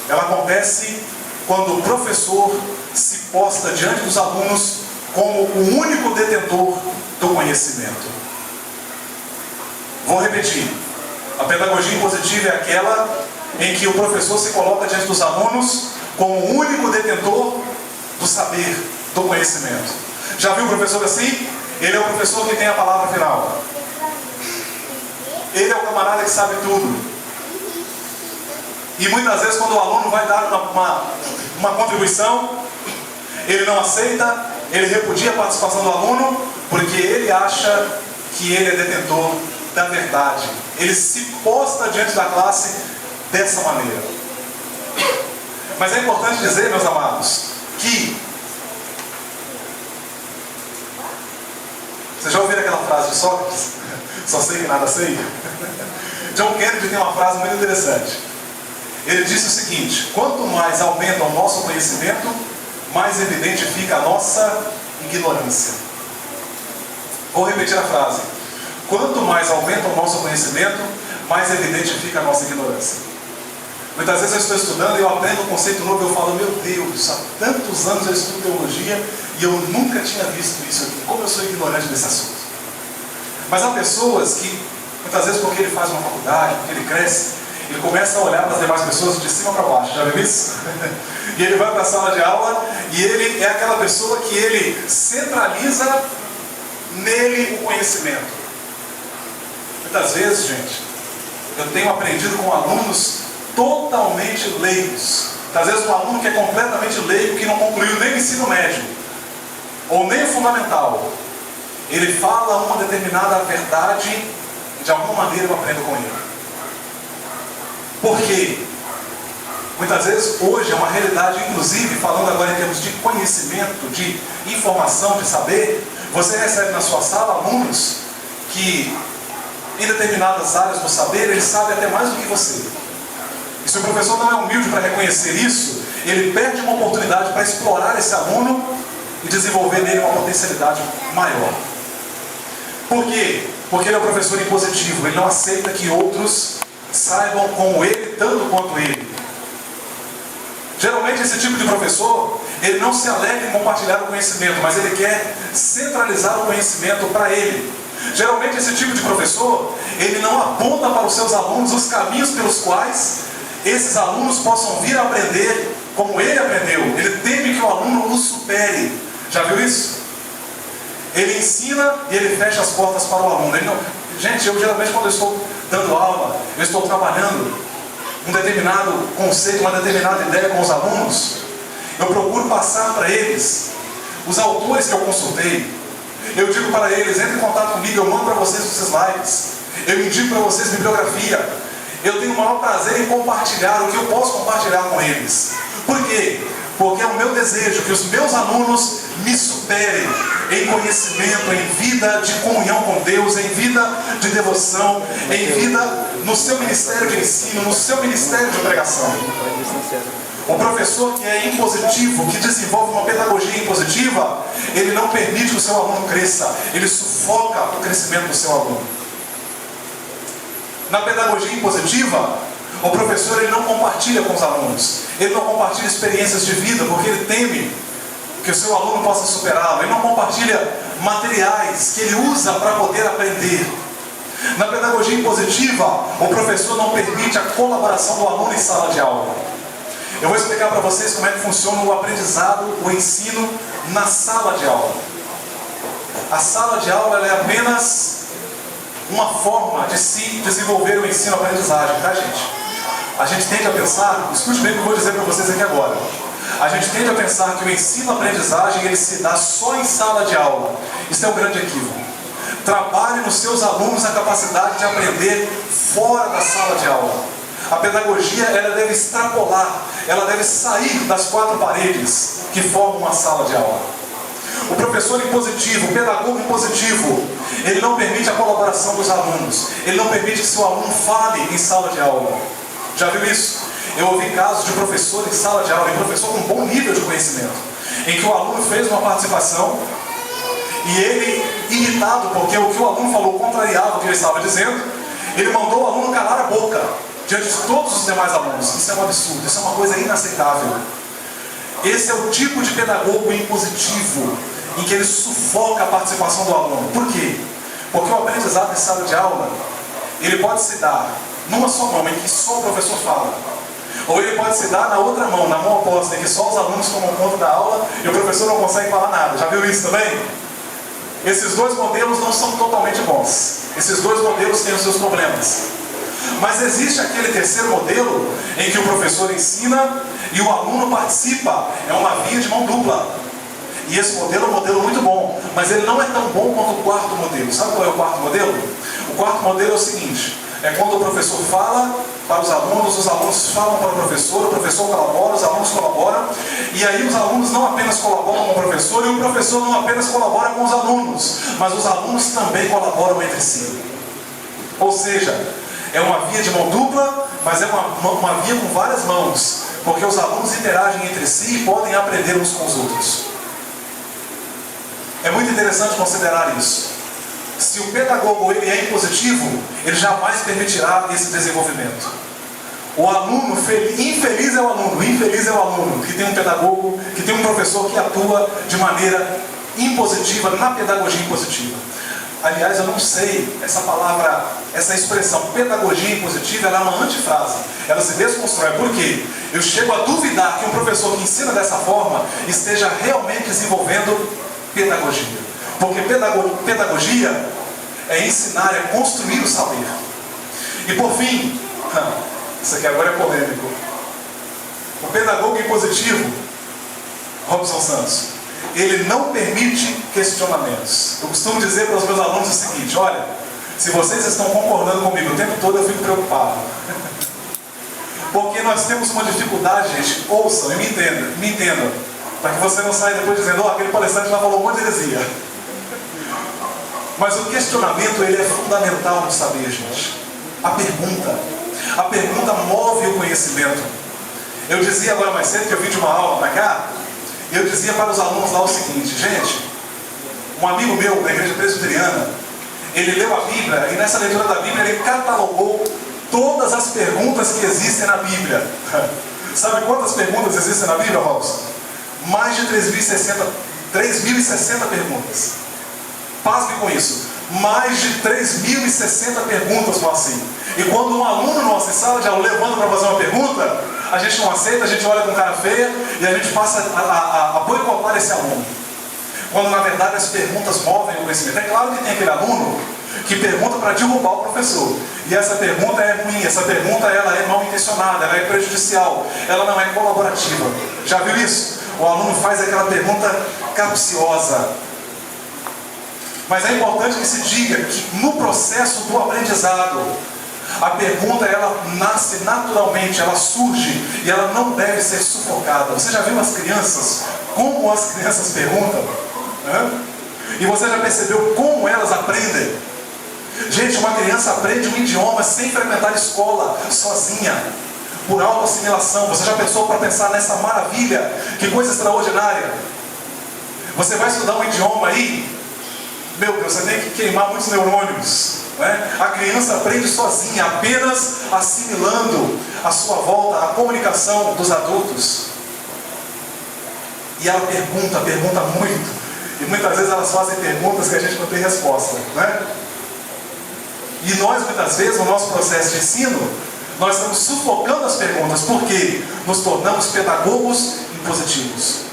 Ela acontece quando o professor se posta diante dos alunos como o único detentor do conhecimento. Vou repetir. A pedagogia impositiva é aquela em que o professor se coloca diante dos alunos como o único detentor do saber, do conhecimento. Já viu o professor assim? Ele é o professor que tem a palavra final. Ele é o camarada que sabe tudo. E muitas vezes, quando o aluno vai dar uma contribuição, ele não aceita, ele repudia a participação do aluno, porque ele acha que ele é detentor da verdade. Ele se posta diante da classe dessa maneira. Mas é importante dizer, meus amados, que... Vocês já ouviram aquela frase de Sócrates? Só sei que nada sei? John Kennedy tem uma frase muito interessante. Ele disse o seguinte: quanto mais aumenta o nosso conhecimento, mais evidente fica a nossa ignorância. Vou repetir a frase. Quanto mais aumenta o nosso conhecimento, mais evidente fica a nossa ignorância. Muitas vezes eu estou estudando e eu aprendo um conceito novo e eu falo, meu Deus, há tantos anos eu estudo teologia e eu nunca tinha visto isso aqui. Como eu sou ignorante desse assunto. Mas há pessoas que, muitas vezes porque ele faz uma faculdade, porque ele cresce, ele começa a olhar para as demais pessoas de cima para baixo. Já viu isso? E ele vai para a sala de aula e ele é aquela pessoa que ele centraliza nele o conhecimento. Muitas vezes, gente, eu tenho aprendido com alunos totalmente leigos. Às vezes um aluno que é completamente leigo, que não concluiu nem o ensino médio, ou nem o fundamental, ele fala uma determinada verdade e de alguma maneira eu aprendo com ele. Por quê? Muitas vezes hoje é uma realidade, inclusive falando agora em termos de conhecimento, de informação, de saber, você recebe na sua sala alunos que em determinadas áreas do saber, ele sabe até mais do que você. E se o professor não é humilde para reconhecer isso, ele perde uma oportunidade para explorar esse aluno e desenvolver nele uma potencialidade maior. Por quê? Porque ele é um professor impositivo, ele não aceita que outros saibam como ele, tanto quanto ele. Geralmente esse tipo de professor, ele não se alegra em compartilhar o conhecimento, mas ele quer centralizar o conhecimento para ele. Geralmente esse tipo de professor, ele não aponta para os seus alunos os caminhos pelos quais esses alunos possam vir a aprender como ele aprendeu. Ele teme que o aluno o supere. Já viu isso? Ele ensina e ele fecha as portas para o aluno. Ele não... Gente, eu geralmente quando eu estou dando aula, eu estou trabalhando um determinado conceito, uma determinada ideia com os alunos, eu procuro passar para eles os autores que eu consultei. Eu digo para eles, entre em contato comigo, eu mando para vocês os slides, eu indico para vocês bibliografia. Eu tenho o maior prazer em compartilhar o que eu posso compartilhar com eles. Por quê? Porque é o meu desejo que os meus alunos me superem em conhecimento, em vida de comunhão com Deus, em vida de devoção, em vida no seu ministério de ensino, no seu ministério de pregação. O professor que é impositivo, que desenvolve uma pedagogia impositiva, ele não permite que o seu aluno cresça, ele sufoca o crescimento do seu aluno. Na pedagogia impositiva, o professor ele não compartilha com os alunos, ele não compartilha experiências de vida, porque ele teme que o seu aluno possa superá-lo. Ele não compartilha materiais que ele usa para poder aprender. Na pedagogia impositiva, o professor não permite a colaboração do aluno em sala de aula. Eu vou explicar para vocês como é que funciona o aprendizado, o ensino na sala de aula. A sala de aula ela é apenas uma forma de se desenvolver o ensino-aprendizagem, tá, gente? A gente tende a pensar, escute bem o que eu vou dizer para vocês aqui agora. A gente tende a pensar que o ensino-aprendizagem ele se dá só em sala de aula. Isso é um grande equívoco. Trabalhe nos seus alunos a capacidade de aprender fora da sala de aula. A pedagogia ela deve extrapolar, ela deve sair das quatro paredes que formam uma sala de aula. O professor impositivo, o pedagogo impositivo, ele não permite a colaboração dos alunos, ele não permite que seu aluno fale em sala de aula. Já viu isso? Eu ouvi casos de professor em sala de aula, de professor com bom nível de conhecimento, em que o aluno fez uma participação e ele, irritado porque o que o aluno falou contrariava o que ele estava dizendo, ele mandou o aluno calar a boca diante de todos os demais alunos. Isso é um absurdo, isso é uma coisa inaceitável. Esse é o tipo de pedagogo impositivo, em que ele sufoca a participação do aluno. Por quê? Porque o aprendizado em sala de aula, ele pode se dar numa só mão, em que só o professor fala. Ou ele pode se dar na outra mão, na mão oposta, em que só os alunos tomam conta da aula e o professor não consegue falar nada. Já viu isso também? Esses dois modelos não são totalmente bons. Esses dois modelos têm os seus problemas. Mas existe aquele terceiro modelo em que o professor ensina e o aluno participa. É uma via de mão dupla. E esse modelo é um modelo muito bom, mas ele não é tão bom quanto o quarto modelo. Sabe qual é o quarto modelo? O quarto modelo é o seguinte: é quando o professor fala para os alunos falam para o professor colabora, os alunos colaboram, e aí os alunos não apenas colaboram com o professor, e o professor não apenas colabora com os alunos, mas os alunos também colaboram entre si. Ou seja, é uma via de mão dupla, mas é uma via com várias mãos, porque os alunos interagem entre si e podem aprender uns com os outros. É muito interessante considerar isso. Se o pedagogo ele é impositivo, ele jamais permitirá esse desenvolvimento. O aluno, infeliz é o aluno que tem um pedagogo, que tem um professor que atua de maneira impositiva na pedagogia impositiva. Aliás, eu não sei, essa palavra, essa expressão pedagogia impositiva, ela é uma antifrase. Ela se desconstrói. Por quê? Eu chego a duvidar que um professor que ensina dessa forma esteja realmente desenvolvendo pedagogia. Porque pedagogia é ensinar, é construir o saber. E por fim, isso aqui agora é polêmico. O pedagogo impositivo, Robson Santos, ele não permite questionamentos. Eu costumo dizer para os meus alunos o seguinte: olha, se vocês estão concordando comigo o tempo todo, eu fico preocupado. Porque nós temos uma dificuldade, gente, ouçam e me entendam, para que você não saia depois dizendo, aquele palestrante lá falou um monte de heresia. Mas o questionamento, ele é fundamental no saber, gente. A pergunta move o conhecimento. Eu dizia agora mais cedo, que eu vim de uma aula para cá, e eu dizia para os alunos lá o seguinte: gente, um amigo meu da igreja presbiteriana, ele leu a Bíblia, e nessa leitura da Bíblia ele catalogou todas as perguntas que existem na Bíblia. Sabe quantas perguntas existem na Bíblia, Robson? Mais de 3.060 perguntas. Pasme com isso. Mais de 3.060 perguntas, Moacir. E quando um aluno nosso em sala de aula levanta para fazer uma pergunta, a gente não aceita, a gente olha com cara feia e a gente passa a boicotar esse aluno. Quando na verdade as perguntas movem o conhecimento. É claro que tem aquele aluno que pergunta para derrubar o professor. E essa pergunta é ruim, essa pergunta ela é mal intencionada, ela é prejudicial, ela não é colaborativa. Já viu isso? O aluno faz aquela pergunta capciosa. Mas é importante que se diga que no processo do aprendizado, a pergunta ela nasce naturalmente, ela surge e ela não deve ser sufocada. Você já viu as crianças, como as crianças perguntam? E você já percebeu como elas aprendem? Gente, uma criança aprende um idioma sem frequentar escola, sozinha, por autoassimilação. Você já pensou para pensar nessa maravilha? Que coisa extraordinária! Você vai estudar um idioma aí, meu Deus, você tem que queimar muitos neurônios, né? A criança aprende sozinha, apenas assimilando à sua volta a comunicação dos adultos. E ela pergunta muito. E muitas vezes elas fazem perguntas que a gente não tem resposta, né? E nós, muitas vezes, no nosso processo de ensino, nós estamos sufocando as perguntas, porque nos tornamos pedagogos impositivos.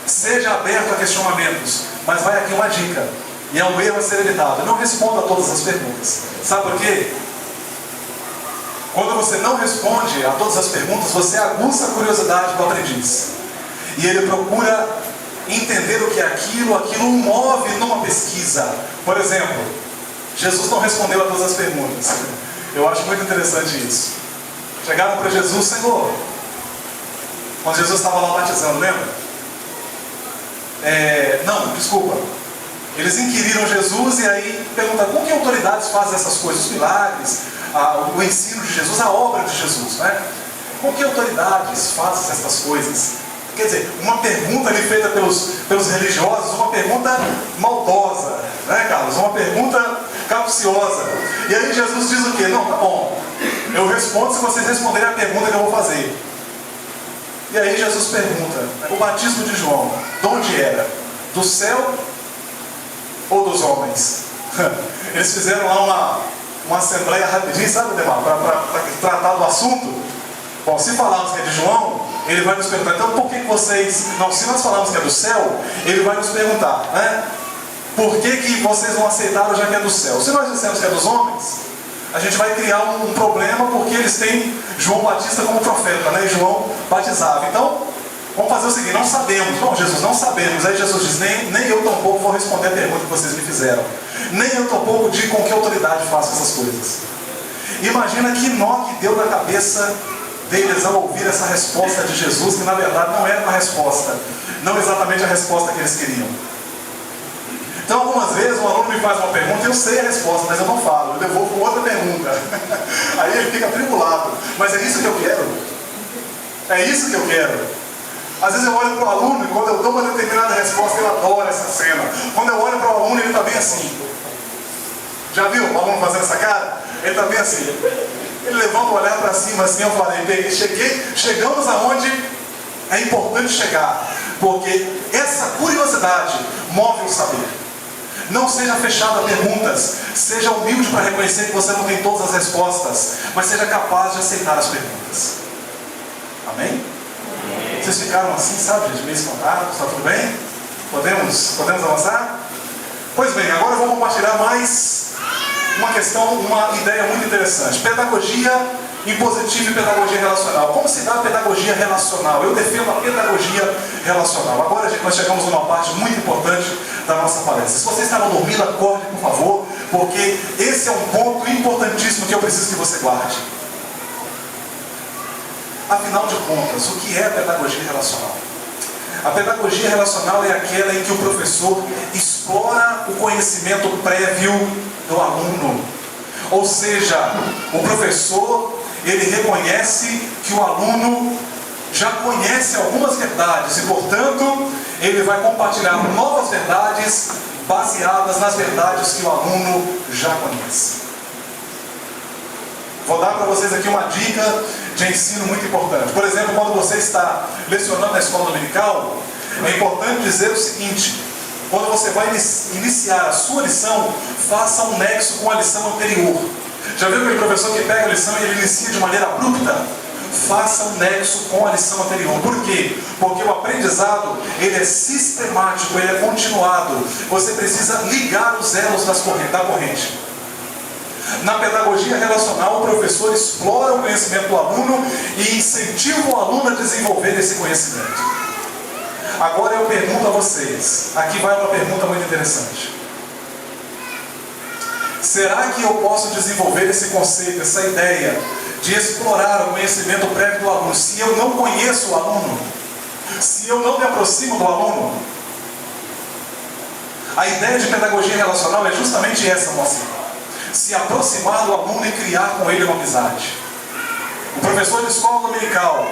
Seja aberto a questionamentos, mas vai aqui uma dica, e é um erro a ser evitado: não responda a todas as perguntas. Sabe por quê? Quando você não responde a todas as perguntas, você aguça a curiosidade do aprendiz, e ele procura entender o que é aquilo o move numa pesquisa. Por exemplo, Jesus não respondeu a todas as perguntas. Eu acho muito interessante isso. Chegaram para Jesus: Senhor, quando Jesus estava lá batizando, lembra? Desculpa. Eles inquiriram Jesus e aí perguntaram: com que autoridades fazem essas coisas? Os milagres, o ensino de Jesus, a obra de Jesus, né? Com que autoridades fazem essas coisas? Quer dizer, uma pergunta ali feita pelos religiosos, uma pergunta maldosa, né, Carlos? Uma pergunta capciosa. E aí Jesus diz o quê? Não, tá bom, eu respondo se vocês responderem a pergunta que eu vou fazer. E aí Jesus pergunta: o batismo de João, de onde era? Do céu ou dos homens? Eles fizeram lá uma assembleia rapidinho, sabe, Demar? Para tratar do assunto. Bom, se falarmos que é de João, ele vai nos perguntar: então por que vocês... Não, se nós falarmos que é do céu, ele vai nos perguntar, né? Por que vocês não aceitaram já que é do céu? Se nós dissermos que é dos homens, a gente vai criar um problema, porque eles têm João Batista como profeta, né? E João batizava. Então, vamos fazer o seguinte: não sabemos. Bom, Jesus, não sabemos. Aí Jesus diz: nem eu tampouco vou responder a pergunta que vocês me fizeram. Nem eu tampouco digo com que autoridade faço essas coisas. Imagina que nó que deu na cabeça deles ao ouvir essa resposta de Jesus, que na verdade não era uma resposta, não exatamente a resposta que eles queriam. Então, algumas vezes um aluno me faz uma pergunta e eu sei a resposta, mas eu não falo, eu devolvo outra pergunta. Aí ele fica atribulado: mas é isso que eu quero? É isso que eu quero? Às vezes eu olho para o aluno e quando eu dou uma determinada resposta, eu adoro essa cena. Quando eu olho para o aluno, ele está bem assim. Já viu o aluno fazendo essa cara? Ele está bem assim. Ele levanta o olhar para cima assim, eu falei: chegamos aonde é importante chegar, porque essa curiosidade move o saber. Não seja fechado a perguntas. Seja humilde para reconhecer que você não tem todas as respostas, mas seja capaz de aceitar as perguntas. Amém? Vocês ficaram assim, sabe, gente, meio espantados? Está tudo bem? Podemos avançar? Pois bem, agora eu vou compartilhar mais uma questão, uma ideia muito interessante. Pedagogia impositiva e pedagogia relacional. Como se dá a pedagogia relacional? Eu defendo a pedagogia relacional. Agora, gente, nós chegamos numa parte muito importante da nossa palestra. Se você estava dormindo, acorde, por favor, porque esse é um ponto importantíssimo que eu preciso que você guarde. Afinal de contas, o que é a pedagogia relacional? A pedagogia relacional é aquela em que o professor explora o conhecimento prévio do aluno. Ou seja, o professor, ele reconhece que o aluno já conhece algumas verdades e, portanto, ele vai compartilhar novas verdades baseadas nas verdades que o aluno já conhece. Vou dar para vocês aqui uma dica de ensino muito importante. Por exemplo, quando você está lecionando na escola dominical, é importante dizer o seguinte: quando você vai iniciar a sua lição, faça um nexo com a lição anterior. Já viu aquele professor que pega a lição e ele inicia de maneira abrupta? Faça um nexo com a lição anterior. Por quê? Porque o aprendizado, ele é sistemático, ele é continuado. Você precisa ligar os elos da corrente. Na pedagogia relacional, o professor explora o conhecimento do aluno e incentiva o aluno a desenvolver esse conhecimento. Agora eu pergunto a vocês, aqui vai uma pergunta muito interessante. Será que eu posso desenvolver esse conceito, essa ideia de explorar o conhecimento prévio do aluno, se eu não conheço o aluno? Se eu não me aproximo do aluno? A ideia de pedagogia relacional é justamente essa, mocinha. Se aproximar do aluno e criar com ele uma amizade. O professor de escola dominical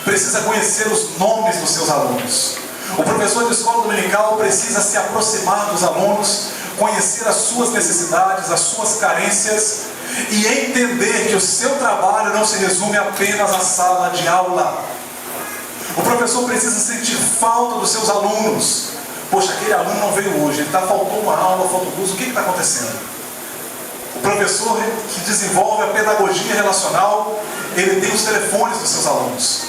precisa conhecer os nomes dos seus alunos. O professor de escola dominical precisa se aproximar dos alunos, conhecer as suas necessidades, as suas carências e entender que o seu trabalho não se resume apenas à sala de aula. O professor precisa sentir falta dos seus alunos. Poxa, aquele aluno não veio hoje, faltou uma aula, faltou duas, o que está acontecendo? O professor que desenvolve a pedagogia relacional, ele tem os telefones dos seus alunos.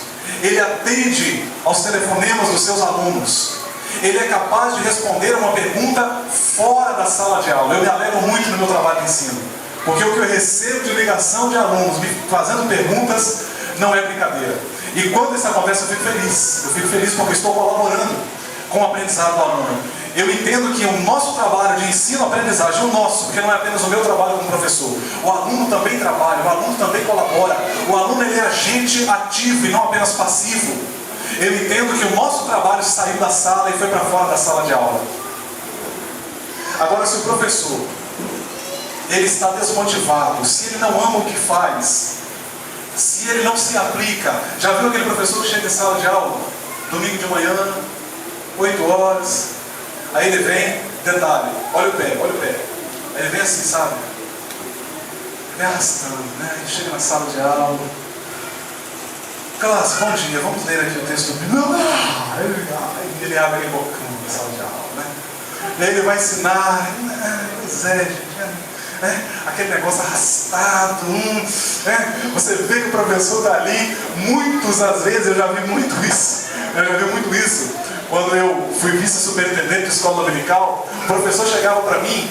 Ele atende aos telefonemas dos seus alunos. Ele é capaz de responder uma pergunta fora da sala de aula. Eu me alegro muito no meu trabalho de ensino, porque o que eu recebo de ligação de alunos me fazendo perguntas não é brincadeira. E quando isso acontece, eu fico feliz. Eu fico feliz porque estou colaborando com o aprendizado do aluno. Eu entendo que o nosso trabalho de ensino-aprendizagem, o nosso, porque não é apenas o meu trabalho como professor, o aluno também trabalha, o aluno também colabora, o aluno ele é agente ativo e não apenas passivo. Eu entendo que o nosso trabalho saiu da sala e foi para fora da sala de aula. Agora, se o professor ele está desmotivado, se ele não ama o que faz, se ele não se aplica, já viu aquele professor que chega em sala de aula, domingo de manhã, 8 horas, aí ele vem, detalhe, olha o pé. Aí ele vem assim, sabe? Ele vem arrastando, né? Ele chega na sala de aula. Classe, bom dia, vamos ler aqui o texto do Não, ele abre aquele bocão na sala de aula, né? E aí ele vai ensinar, pois é, gente, aquele negócio arrastado, você vê que o professor está ali, às vezes eu já vi muito isso. Quando eu fui vice-superintendente de escola dominical, o professor chegava para mim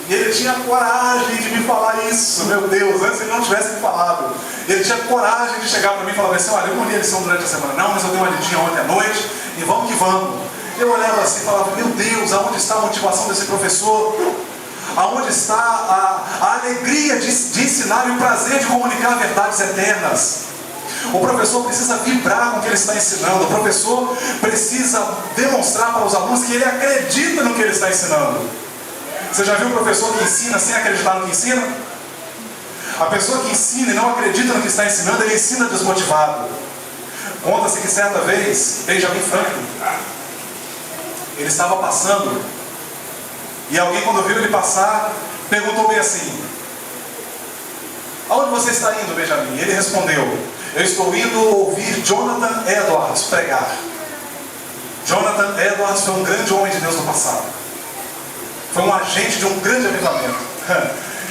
e ele tinha coragem de me falar isso, meu Deus, antes ele não tivesse me falado. Ele tinha coragem de chegar para mim e falar assim: olha, eu não li a lição durante a semana, não, mas eu dei uma lidinha ontem à noite e vamos que vamos. Eu olhava assim e falava: meu Deus, aonde está a motivação desse professor? Aonde está a alegria de ensinar e o prazer de comunicar verdades eternas? O professor precisa vibrar com o que ele está ensinando. O professor precisa demonstrar para os alunos que ele acredita no que ele está ensinando. Você já viu o professor que ensina sem acreditar no que ensina? A pessoa que ensina e não acredita no que está ensinando, ele ensina desmotivado. Conta-se que certa vez, Benjamin Franklin, ele estava passando e alguém, quando viu ele passar, perguntou bem assim: aonde você está indo, Benjamin? Ele respondeu: eu estou indo ouvir Jonathan Edwards pregar. Jonathan Edwards foi um grande homem de Deus no passado. Foi um agente de um grande avivamento.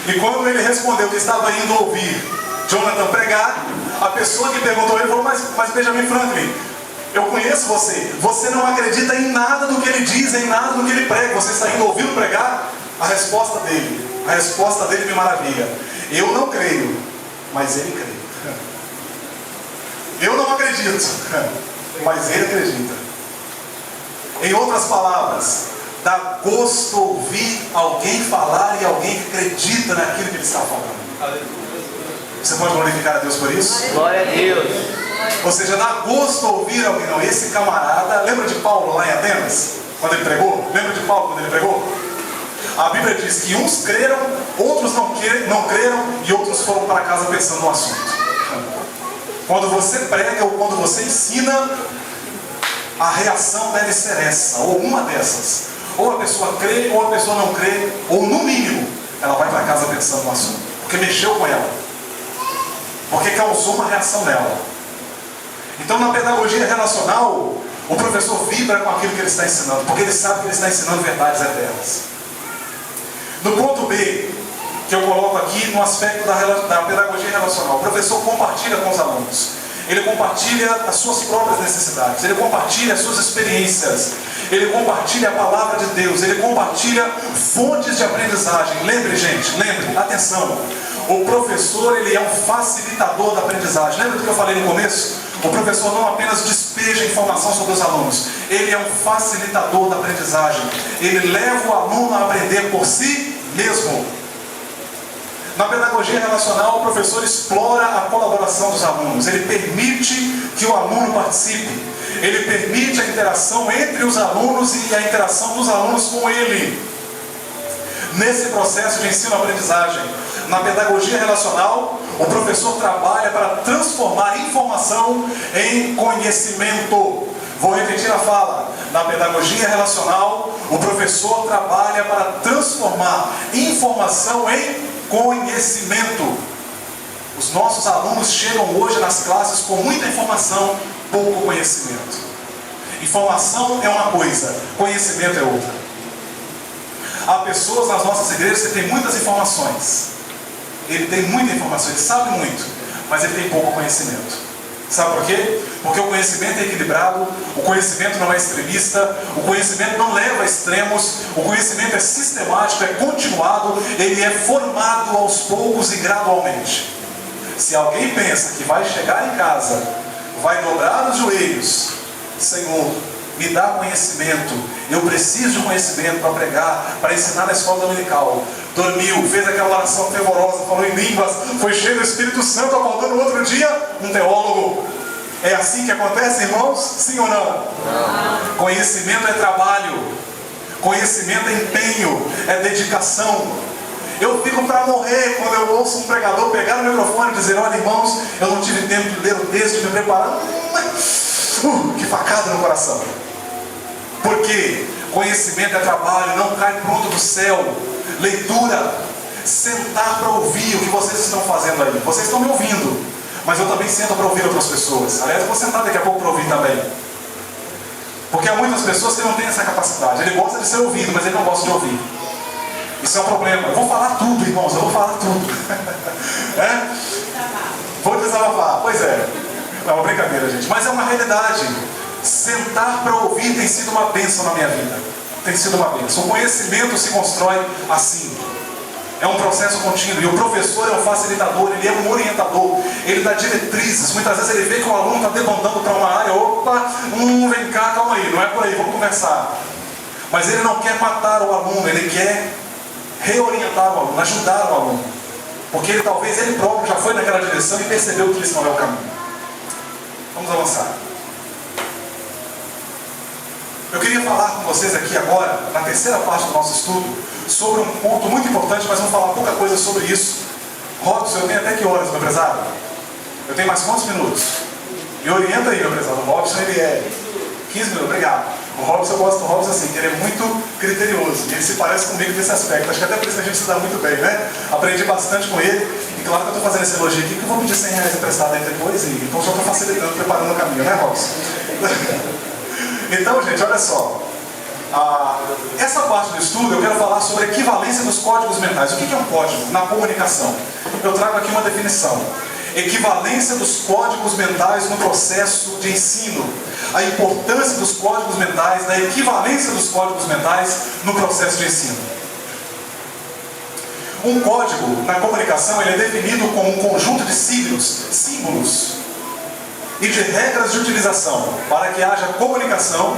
E quando ele respondeu que estava indo ouvir Jonathan pregar, a pessoa que perguntou a ele falou: mas Benjamin Franklin, eu conheço você. Você não acredita em nada do que ele diz, em nada do que ele prega. Você está indo ouvi-lo pregar? A resposta dele me maravilha. Eu não creio, mas ele crê. Eu não acredito, mas ele acredita. Em outras palavras, dá gosto ouvir alguém falar e alguém que acredita naquilo que ele está falando. Você pode glorificar a Deus por isso? Glória a Deus. Ou seja, dá gosto ouvir alguém. Não, esse camarada, lembra de Paulo lá em Atenas? Quando ele pregou? Lembra de Paulo quando ele pregou? A Bíblia diz que uns creram, outros não creram e outros foram para casa pensando no assunto. Quando você prega ou quando você ensina, a reação deve ser essa, ou uma dessas. Ou a pessoa crê, ou a pessoa não crê, ou no mínimo, ela vai para casa pensando no assunto. Porque mexeu com ela. Porque causou uma reação nela. Então, na pedagogia relacional, o professor vibra com aquilo que ele está ensinando, porque ele sabe que ele está ensinando verdades eternas. No ponto B, que eu coloco aqui no aspecto da pedagogia relacional, o professor compartilha com os alunos. Ele compartilha as suas próprias necessidades, ele compartilha as suas experiências, ele compartilha a palavra de Deus, ele compartilha fontes de aprendizagem. Lembre, gente, atenção, o professor, ele é um facilitador da aprendizagem. Lembra do que eu falei no começo? O professor não apenas despeja informação sobre os alunos, ele é um facilitador da aprendizagem. Ele leva o aluno a aprender por si mesmo. Na pedagogia relacional, o professor explora a colaboração dos alunos. Ele permite que o aluno participe. Ele permite a interação entre os alunos e a interação dos alunos com ele. Nesse processo de ensino-aprendizagem, na pedagogia relacional, o professor trabalha para transformar informação em conhecimento. Vou repetir a fala. Na pedagogia relacional, o professor trabalha para transformar informação em conhecimento. Os nossos alunos chegam hoje nas classes com muita informação, pouco conhecimento. Informação é uma coisa, conhecimento é outra. Há pessoas nas nossas igrejas que têm muitas informações. Ele tem muita informação, ele sabe muito, mas ele tem pouco conhecimento. Sabe por quê? Porque o conhecimento é equilibrado, o conhecimento não é extremista, o conhecimento não leva a extremos, o conhecimento é sistemático, é continuado, ele é formado aos poucos e gradualmente. Se alguém pensa que vai chegar em casa, vai dobrar os joelhos: Senhor, me dá conhecimento, eu preciso de conhecimento para pregar, para ensinar na escola dominical. Dormiu, fez aquela oração fervorosa, falou em línguas, foi cheio do Espírito Santo, acordou no outro dia um teólogo. É assim que acontece, irmãos? Sim ou não? Não. Conhecimento é trabalho, conhecimento é empenho, é dedicação. Eu fico para morrer quando eu ouço um pregador pegar no microfone e dizer: olha, irmãos, eu não tive tempo de ler o texto, de me preparar. Que facada no coração. Porque conhecimento é trabalho, não cai pronto do céu. Leitura, sentar para ouvir o que vocês estão fazendo aí. Vocês estão me ouvindo, mas eu também sento para ouvir outras pessoas. Aliás, eu vou sentar daqui a pouco para ouvir também. Porque há muitas pessoas que não têm essa capacidade. Ele gosta de ser ouvido, mas ele não gosta de ouvir. Isso é um problema. Eu vou falar tudo, irmãos, eu vou falar tudo. Vou desabafar, pois é. É uma brincadeira, gente, mas é uma realidade. Sentar para ouvir tem sido uma bênção na minha vida. Tem sido uma bênção. O conhecimento se constrói assim. É um processo contínuo. E o professor é um facilitador, ele é um orientador, ele dá diretrizes. Muitas vezes ele vê que o aluno está debandando para uma área. Opa, vem cá, calma aí, não é por aí, vamos conversar. Mas ele não quer matar o aluno, ele quer reorientar o aluno, ajudar o aluno. Porque talvez ele próprio já foi naquela direção e percebeu que isso não é o caminho. Vamos avançar. Eu queria falar com vocês aqui agora, na terceira parte do nosso estudo, sobre um ponto muito importante, mas vamos falar pouca coisa sobre isso. Robson, eu tenho até que horas, meu prezado? Eu tenho mais quantos minutos? Me orienta aí, meu prezado. O Robson, ele é 15 minutos, obrigado. O Robson, eu gosto do Robson assim, que ele é muito criterioso, e ele se parece comigo nesse aspecto. Acho que até por isso a gente se dá muito bem, né? Aprendi bastante com ele, e claro que eu estou fazendo esse elogio aqui, que eu vou pedir 100 reais emprestado aí depois, e então já estou facilitando, preparando o caminho, né, Robson? Então, gente, olha só. Essa parte do estudo eu quero falar sobre a equivalência dos códigos mentais. O que é um código na comunicação? Eu trago aqui uma definição. Equivalência dos códigos mentais no processo de ensino. A importância dos códigos mentais, da equivalência dos códigos mentais no processo de ensino. Um código na comunicação ele é definido como um conjunto de signos, símbolos e de regras de utilização. Para que haja comunicação,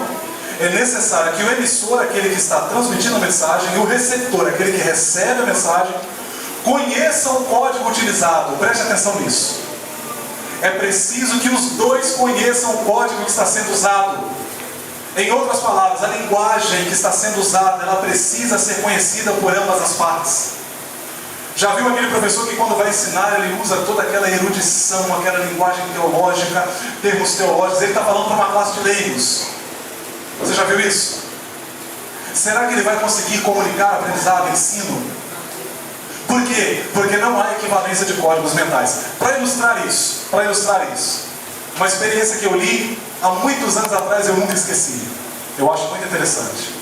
é necessário que o emissor, aquele que está transmitindo a mensagem, e o receptor, aquele que recebe a mensagem, conheçam o código utilizado. Preste atenção nisso. É preciso que os dois conheçam o código que está sendo usado. Em outras palavras, a linguagem que está sendo usada, ela precisa ser conhecida por ambas as partes. Já viu aquele professor que quando vai ensinar, ele usa toda aquela erudição, aquela linguagem teológica, termos teológicos, ele está falando para uma classe de leigos. Você já viu isso? Será que ele vai conseguir comunicar aprendizado, ensino? Por quê? Porque não há equivalência de códigos mentais. Para ilustrar isso, uma experiência que eu li há muitos anos atrás, eu nunca esqueci. Eu acho muito interessante.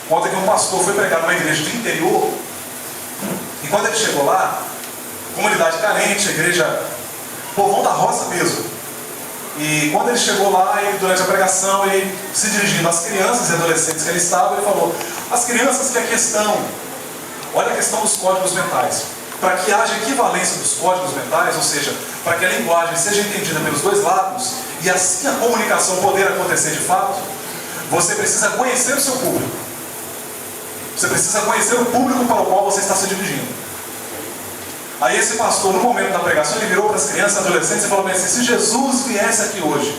Conta que um pastor foi pregar numa igreja do interior, e quando ele chegou lá, comunidade carente, igreja, povão da roça mesmo. E quando ele chegou lá, durante a pregação, ele se dirigindo às crianças e adolescentes que ele estava, ele falou: as crianças que aqui estão, olha a questão dos códigos mentais. Para que haja equivalência dos códigos mentais, ou seja, para que a linguagem seja entendida pelos dois lados, e assim a comunicação poder acontecer de fato, você precisa conhecer o seu público. Você precisa conhecer o público para o qual você está se dirigindo. Aí esse pastor, no momento da pregação, ele virou para as crianças e adolescentes e falou bem assim: se Jesus viesse aqui hoje,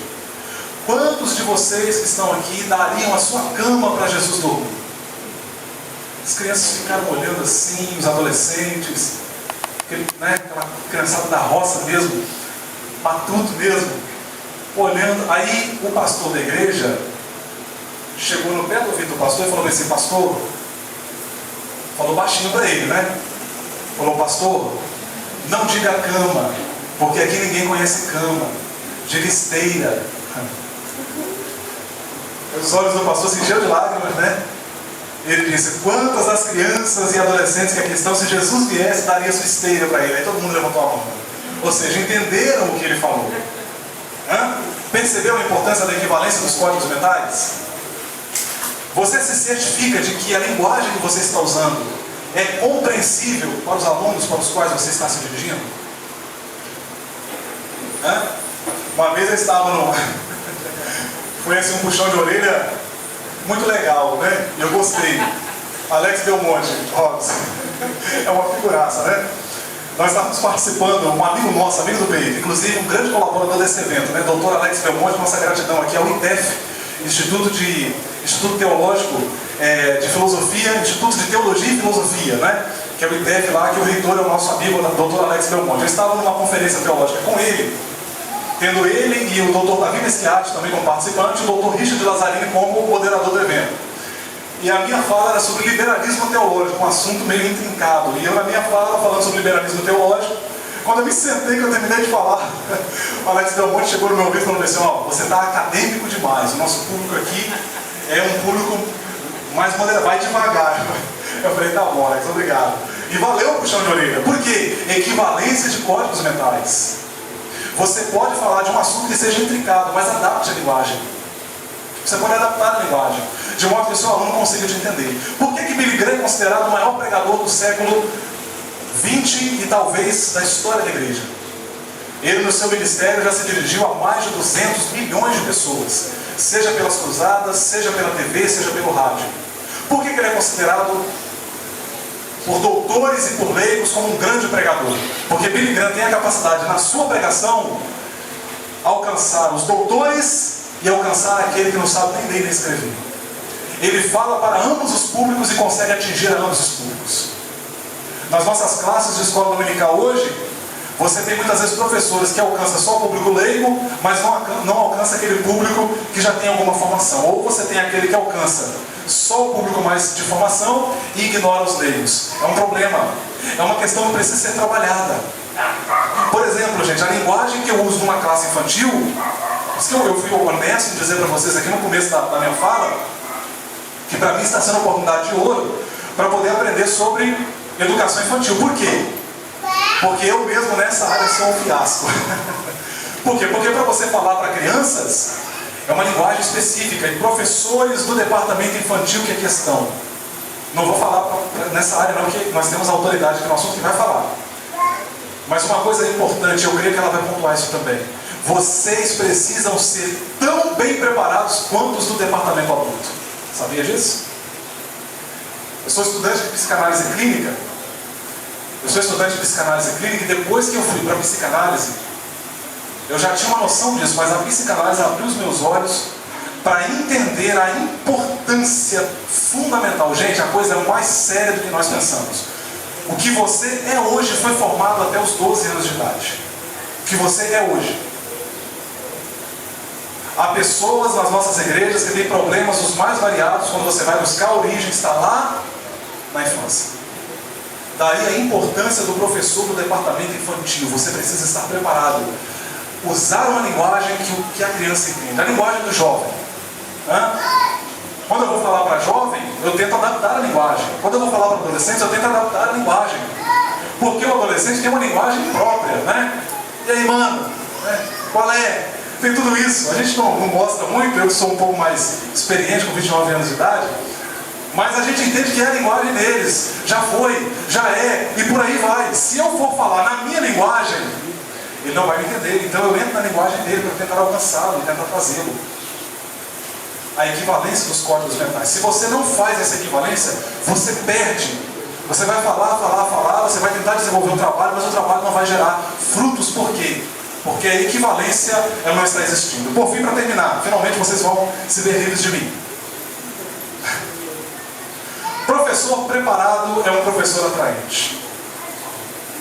quantos de vocês que estão aqui dariam a sua cama para Jesus dormir? As crianças ficaram olhando assim, os adolescentes, aquela criançada da roça mesmo, matuto mesmo, olhando. Aí o pastor da igreja chegou no pé do ouvido do pastor e falou assim: pastor, falou baixinho para ele, né? Falou: pastor, não diga cama, porque aqui ninguém conhece cama. Diga esteira. Os olhos do pastor se encheram de lágrimas, né? Ele disse: quantas das crianças e adolescentes que aqui estão, se Jesus viesse, daria sua esteira para ele? Aí todo mundo levantou a mão. Ou seja, entenderam o que ele falou. Percebeu a importância da equivalência dos códigos mentais? Você se certifica de que a linguagem que você está usando é compreensível para os alunos para os quais você está se dirigindo? Uma vez eu estava no... Foi assim um puxão de orelha muito legal, né? E eu gostei. Alex Belmonte, Robson. É uma figuraça, né? Nós estávamos participando, um amigo nosso, amigo do peito, inclusive um grande colaborador desse evento, né? Doutor Alex Belmonte, nossa gratidão aqui ao ITEF, Instituto Teológico de Filosofia, Instituto de Teologia e Filosofia, né? Que é o ITEF lá, que o reitor é o nosso amigo, o doutor Alex Belmonte. Eu estava numa conferência teológica com ele, tendo ele e o doutor Davi Meschiati também como participante, e o doutor Richard Lazzarini como moderador do evento. E a minha fala era sobre liberalismo teológico, um assunto meio intrincado. E eu, na minha fala, falando sobre liberalismo teológico, quando eu me sentei, que eu terminei de falar, o Alex Belmonte chegou no meu ouvido e falou assim: ó, você está acadêmico demais, o nosso público aqui é um público mais moderado, vai devagar. Eu falei: tá bom, Alex, obrigado. E valeu o puxão de orelha. Por quê? Equivalência de códigos mentais. Você pode falar de um assunto que seja intricado, mas adapte a linguagem. Você pode adaptar a linguagem, de modo que o seu aluno consiga te entender. Por que Billy Graham é considerado o maior pregador do século XX e talvez da história da igreja? Ele, no seu ministério, já se dirigiu a mais de 200 milhões de pessoas, seja pelas cruzadas, seja pela TV, seja pelo rádio. Por que ele é considerado por doutores e por leigos como um grande pregador? Porque Billy Graham tem a capacidade, na sua pregação, alcançar os doutores e alcançar aquele que não sabe nem ler nem escrever. Ele fala para ambos os públicos e consegue atingir a ambos os públicos. Nas nossas classes de escola dominical hoje, você tem muitas vezes professores que alcançam só o público leigo, mas não alcança aquele público que já tem alguma formação. Ou você tem aquele que alcança só o público mais de formação e ignora os leigos. É um problema. É uma questão que precisa ser trabalhada. Por exemplo, gente, a linguagem que eu uso numa classe infantil, eu fui honesto em dizer para vocês aqui no começo da minha fala, que para mim está sendo uma oportunidade de ouro para poder aprender sobre educação infantil. Por quê? Porque eu mesmo nessa área sou um fiasco. Por quê? Porque para você falar para crianças, é uma linguagem específica, e professores do departamento infantil que aqui estão. Não vou falar nessa área não, porque nós temos autoridade aqui no assunto que vai falar. Mas uma coisa importante, eu creio que ela vai pontuar isso também. Vocês precisam ser tão bem preparados quanto os do departamento adulto. Sabia disso? Eu sou estudante de psicanálise clínica. E depois que eu fui para a psicanálise, eu já tinha uma noção disso, mas a psicanálise abriu os meus olhos para entender a importância fundamental. Gente, a coisa é mais séria do que nós pensamos. O que você é hoje foi formado até os 12 anos de idade. O que você é hoje. Há pessoas nas nossas igrejas que têm problemas os mais variados quando você vai buscar a origem, está lá na infância. Daí a importância do professor do departamento infantil. Você precisa estar preparado. Usar uma linguagem que a criança entende. A linguagem do jovem. Quando eu vou falar para jovem, eu tento adaptar a linguagem. Quando eu vou falar para adolescente, eu tento adaptar a linguagem. Porque o adolescente tem uma linguagem própria, né? E aí, mano? Qual é? Tem tudo isso. A gente não mostra muito, eu que sou um pouco mais experiente, com 29 anos de idade. Mas a gente entende que é a linguagem deles. Já foi, já é, e por aí vai. Se eu for falar na minha linguagem, ele não vai me entender. Então eu entro na linguagem dele para tentar alcançá-lo, tentar trazê-lo. A equivalência dos códigos mentais. Se você não faz essa equivalência, você perde. Você vai falar, você vai tentar desenvolver um trabalho, mas o trabalho não vai gerar frutos. Por quê? Porque a equivalência ela não está existindo. Por fim, para terminar, finalmente vocês vão se ver livres de mim. Professor preparado é um professor atraente.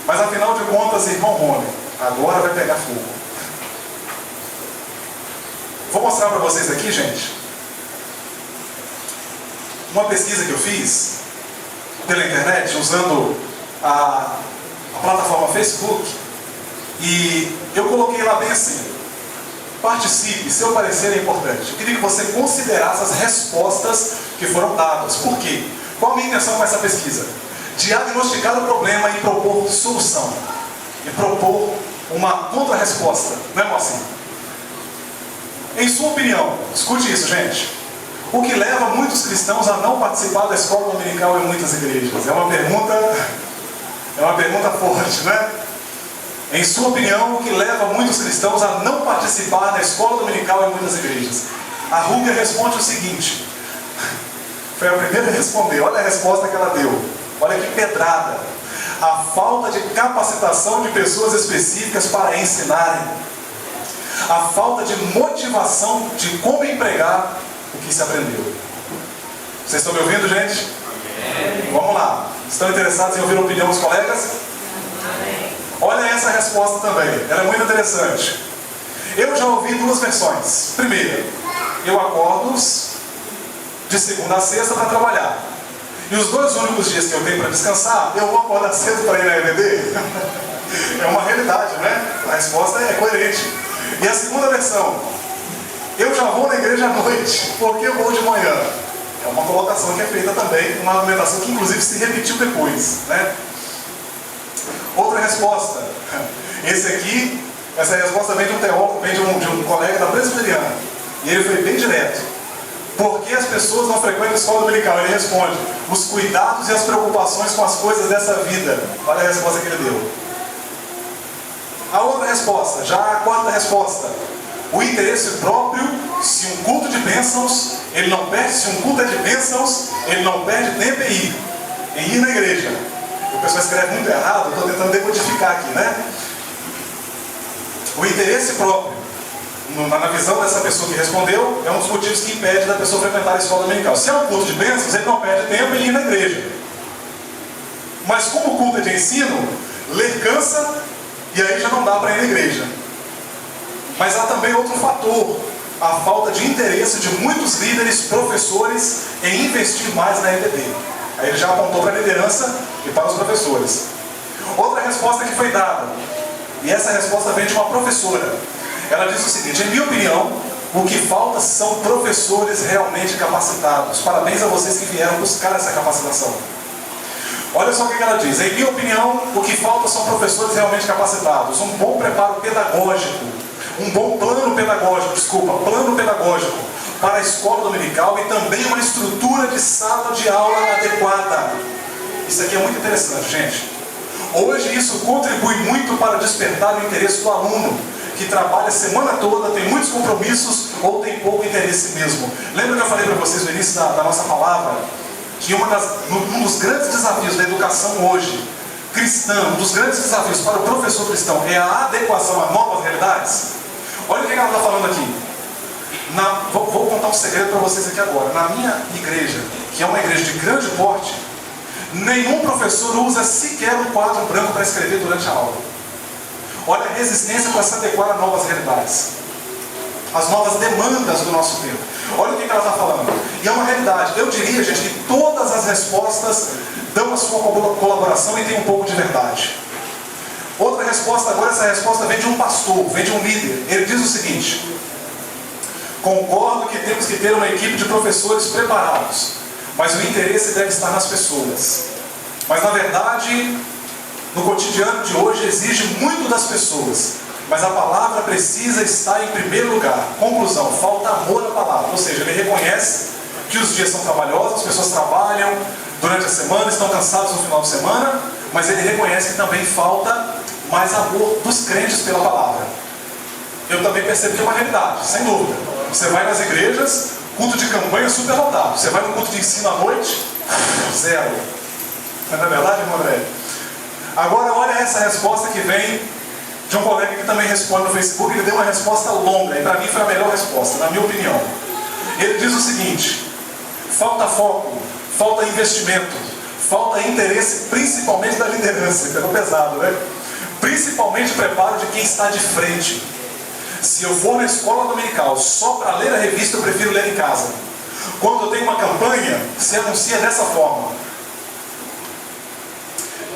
Mas afinal de contas, irmão Rony, agora vai pegar fogo. Vou mostrar para vocês aqui, gente, uma pesquisa que eu fiz pela internet, usando a plataforma Facebook, e eu coloquei lá bem assim: participe, seu parecer é importante. Eu queria que você considerasse as respostas que foram dadas. Por quê? Qual a minha intenção com essa pesquisa? Diagnosticar o problema e propor solução. E propor uma contra-resposta. Não é, Mocinho? Em sua opinião, escute isso, gente. O que leva muitos cristãos a não participar da escola dominical em muitas igrejas? É uma pergunta forte, né? Em sua opinião, o que leva muitos cristãos a não participar da escola dominical em muitas igrejas? A Rúbia responde o seguinte. Foi a primeira a responder. Olha a resposta que ela deu. Olha que pedrada. A falta de capacitação de pessoas específicas para ensinarem. A falta de motivação de como empregar o que se aprendeu. Vocês estão me ouvindo, gente? Amém. Vamos lá. Estão interessados em ouvir a opinião dos colegas? Amém. Olha essa resposta também. Ela é muito interessante. Eu já ouvi duas versões. Primeira, eu acordo de segunda a sexta para trabalhar. E os 2 únicos dias que eu tenho para descansar, eu vou acordar cedo para ir na EBD? É uma realidade, né? A resposta é coerente. E a segunda versão, eu já vou na igreja à noite, porque eu vou de manhã. É uma colocação que é feita também, uma argumentação que inclusive se repetiu depois, né? Outra resposta. Essa resposta vem de um teólogo, vem de um colega da Presbiteriana. E ele foi bem direto. Por que as pessoas não frequentam a escola dominical? Ele responde: os cuidados e as preocupações com as coisas dessa vida. Olha a resposta que ele deu. A outra resposta, já a quarta resposta: o interesse próprio. Se um culto de bênçãos, ele não perde. Se um culto é de bênçãos, ele não perde tempo em ir na igreja. O pessoal escreve muito errado, eu estou tentando decodificar aqui, né? O interesse próprio, na visão dessa pessoa que respondeu, é um dos motivos que impede da pessoa frequentar a escola dominical. Se é um culto de bênçãos, ele não perde tempo em ir na igreja. Mas como o culto é de ensino, ler cansa e aí já não dá para ir na igreja. Mas há também outro fator: a falta de interesse de muitos líderes, professores, em investir mais na EBD. Aí ele já apontou para a liderança e para os professores. Outra resposta que foi dada, e essa resposta vem de uma professora. Ela disse o seguinte: em minha opinião, o que falta são professores realmente capacitados. Parabéns a vocês que vieram buscar essa capacitação. Olha só o que ela diz. Em minha opinião, o que falta são professores realmente capacitados, um bom preparo pedagógico, um bom plano pedagógico para a escola dominical e também uma estrutura de sala de aula adequada. Isso aqui é muito interessante, gente. Hoje isso contribui muito para despertar o interesse do aluno, que trabalha a semana toda, tem muitos compromissos ou tem pouco interesse mesmo. Lembra que eu falei para vocês no início da nossa palavra que um dos grandes desafios da educação hoje, cristã, um dos grandes desafios para o professor cristão é a adequação a novas realidades? Olha o que ela está falando aqui. Vou contar um segredo para vocês aqui agora. Na minha igreja, que é uma igreja de grande porte, nenhum professor usa sequer um quadro branco para escrever durante a aula. Olha a resistência para se adequar a novas realidades, as novas demandas do nosso tempo. Olha o que ela está falando. E é uma realidade. Eu diria, gente, que todas as respostas dão a sua colaboração e tem um pouco de verdade. Outra resposta agora, essa resposta vem de um pastor, vem de um líder. Ele diz o seguinte: concordo que temos que ter uma equipe de professores preparados, mas o interesse deve estar nas pessoas. Mas na verdade, no cotidiano de hoje exige muito das pessoas, mas a palavra precisa estar em primeiro lugar. Conclusão: falta amor à palavra. Ou seja, ele reconhece que os dias são trabalhosos, as pessoas trabalham durante a semana, estão cansados no final de semana, mas ele reconhece que também falta mais amor dos crentes pela palavra. Eu também percebo que é uma realidade, sem dúvida. Você vai nas igrejas, culto de campanha super lotado. Você vai no culto de ensino à noite, zero. Não é verdade, irmão André? Agora olha essa resposta que vem de um colega que também responde no Facebook. Ele deu uma resposta longa, e para mim foi a melhor resposta, na minha opinião. Ele diz o seguinte: falta foco, falta investimento, falta interesse, principalmente da liderança. Pegou pesado, né? Principalmente preparo de quem está de frente. Se eu for na escola dominical só para ler a revista, eu prefiro ler em casa. Quando eu tenho uma campanha, se anuncia dessa forma: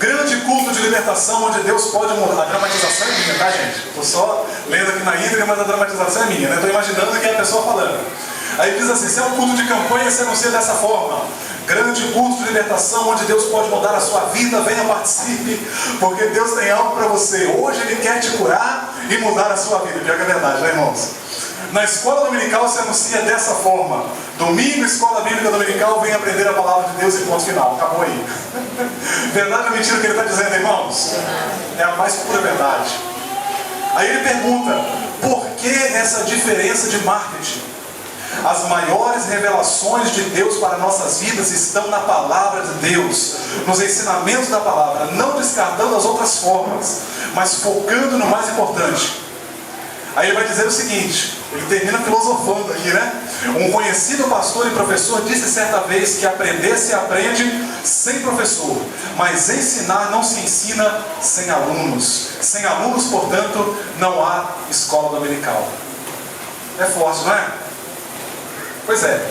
grande culto de libertação onde Deus pode mudar. A dramatização é minha, tá, gente? Estou só lendo aqui na íntegra, mas a dramatização é minha, né? Estou imaginando que é a pessoa falando. Aí diz assim: se é um culto de campanha, se anuncia dessa forma: grande culto de libertação onde Deus pode mudar a sua vida, venha, participe, porque Deus tem algo para você. Hoje Ele quer te curar e mudar a sua vida. Pior que é verdade, né, irmãos? Na escola dominical se anuncia dessa forma: domingo, escola bíblica dominical, vem aprender a palavra de Deus e ponto final. Acabou aí. Verdade ou mentira o que ele está dizendo, irmãos? É a mais pura verdade. Aí ele pergunta: por que essa diferença de marketing? As maiores revelações de Deus para nossas vidas estão na palavra de Deus, nos ensinamentos da palavra, não descartando as outras formas, mas focando no mais importante. Aí ele vai dizer o seguinte, ele termina filosofando aqui, né? Um conhecido pastor e professor disse certa vez que aprender se aprende sem professor, mas ensinar não se ensina sem alunos. Sem alunos, portanto, não há escola dominical. É forte, não é? Pois é.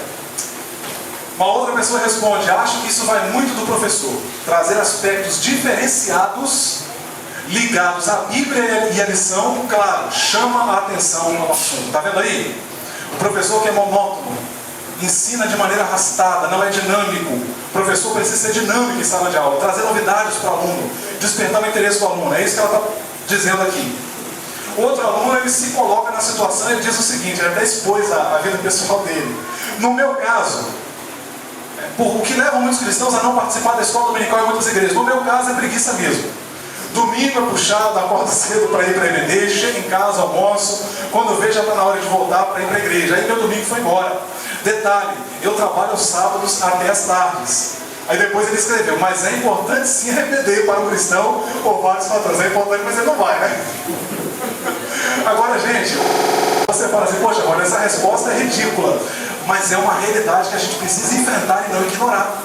Uma outra pessoa responde: acho que isso vai muito do professor, trazer aspectos diferenciados ligados à Bíblia e à lição, claro, chama a atenção ao assunto. Está vendo aí? O professor que é monótono, ensina de maneira arrastada, não é dinâmico. O professor precisa ser dinâmico em sala de aula, trazer novidades para o aluno, despertar o interesse do aluno. É isso que ela está dizendo aqui. Outro aluno, ele se coloca na situação e ele diz o seguinte, ele até expôs a vida pessoal dele. No meu caso, o que leva muitos cristãos a não participar da escola dominical em muitas igrejas, no meu caso é preguiça mesmo. Domingo é puxado, acordo cedo para ir para a EBD, chego em casa, almoço, quando eu vejo já está na hora de voltar para ir para a igreja. Aí meu domingo foi embora. Detalhe, eu trabalho aos sábados até as tardes. Aí depois ele escreveu: mas é importante sim a EBD para o cristão por vários fatores. É importante, mas ele não vai, né? Agora, gente, você fala assim: poxa, agora essa resposta é ridícula, mas é uma realidade que a gente precisa enfrentar e não ignorar.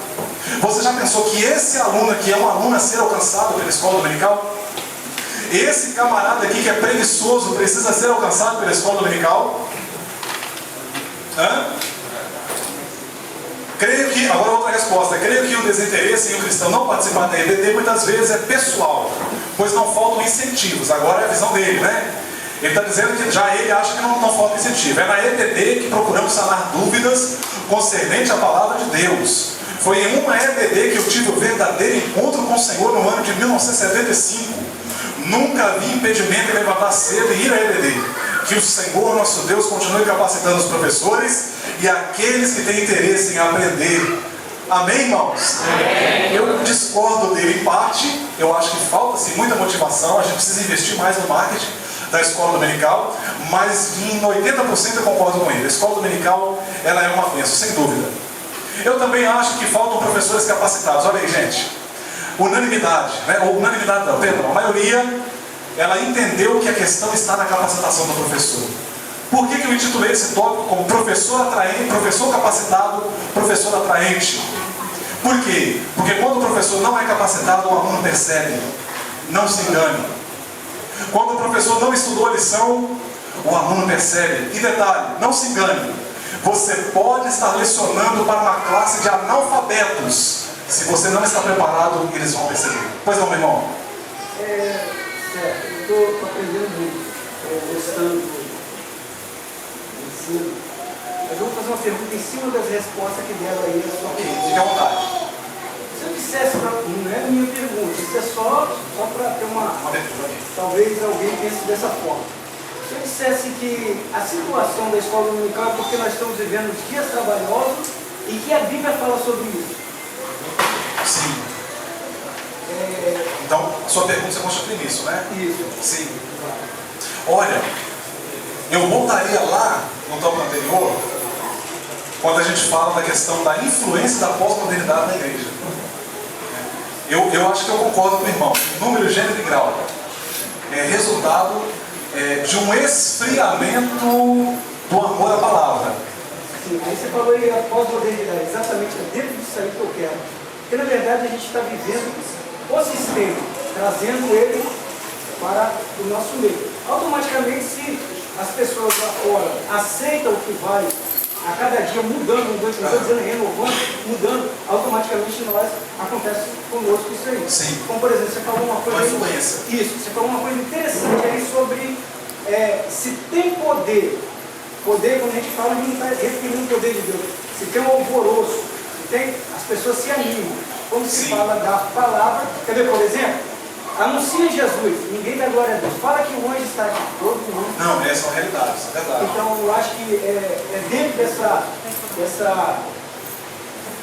Você já pensou que esse aluno aqui é um aluno a ser alcançado pela escola dominical? Esse camarada aqui que é preguiçoso precisa ser alcançado pela escola dominical? Creio que, agora outra resposta, creio que o desinteresse em um cristão não participar da EBD muitas vezes é pessoal, pois não faltam incentivos. Agora é a visão dele, né? Ele está dizendo que já ele acha que não estão falta incentivo. É na EBD que procuramos sanar dúvidas concernente à palavra de Deus. Foi em uma EBD que eu tive o verdadeiro encontro com o Senhor no ano de 1975. Nunca vi impedimento em levantar cedo e ir à EBD. Que o Senhor, nosso Deus, continue capacitando os professores e aqueles que têm interesse em aprender. Amém, irmãos? Amém. Eu discordo dele em parte. Eu acho que falta-se muita motivação. A gente precisa investir mais no marketing da escola dominical, mas em 80% eu concordo com ele. A escola dominical, ela é uma bênção, sem dúvida. Eu também acho que faltam professores capacitados. Olha aí, gente, unanimidade, né? Ou unanimidade não, perdão, a maioria, ela entendeu que a questão está na capacitação do professor. Por que eu intitulei esse tópico como professor atraente, professor capacitado, professor atraente? Por quê? Porque quando o professor não é capacitado, o aluno percebe. Não se engane. Quando o professor não estudou a lição, o aluno percebe. E detalhe, não se engane. Você pode estar lecionando para uma classe de analfabetos. Se você não está preparado, eles vão perceber. Pois não, meu irmão? Certo, eu estou aprendendo muito, gostando do ensino. Mas eu vou fazer uma pergunta em cima das respostas que deram aí a sua pergunta. Fique à vontade. Se eu dissesse, não é a minha pergunta, isso é só para ter uma... Talvez alguém pense dessa forma. Se eu dissesse que a situação da escola dominical é porque nós estamos vivendo dias trabalhosos e que a Bíblia fala sobre isso. Sim. Então, a sua pergunta se constitui nisso, né? Isso. Sim. Olha, eu voltaria lá no tópico anterior, quando a gente fala da questão da influência da pós-modernidade na igreja. Eu acho que eu concordo com o irmão. Número, gênero e grau é resultado de um esfriamento do amor à palavra. Sim, aí você falou aí a pós-modernidade, exatamente dentro disso aí que eu quero. Porque na verdade a gente está vivendo o sistema, trazendo ele para o nosso meio. Automaticamente, se as pessoas lá fora aceitam o que vai a cada dia mudando, não estou dizendo renovando, mudando, automaticamente nós acontece conosco isso aí. Sim. Como por exemplo, você falou uma coisa. Influência. Isso, você falou uma coisa interessante aí sobre se tem poder. Poder, quando a gente fala, a gente não está referindo o poder de Deus. Se tem um alvoroço, se tem, as pessoas se animam. Quando se fala da palavra, quer ver, por exemplo, anuncia Jesus, ninguém dá glória a Deus. Fala que o anjo está aqui, todo mundo. Não, essa é uma realidade, isso é verdade. Então eu acho que é dentro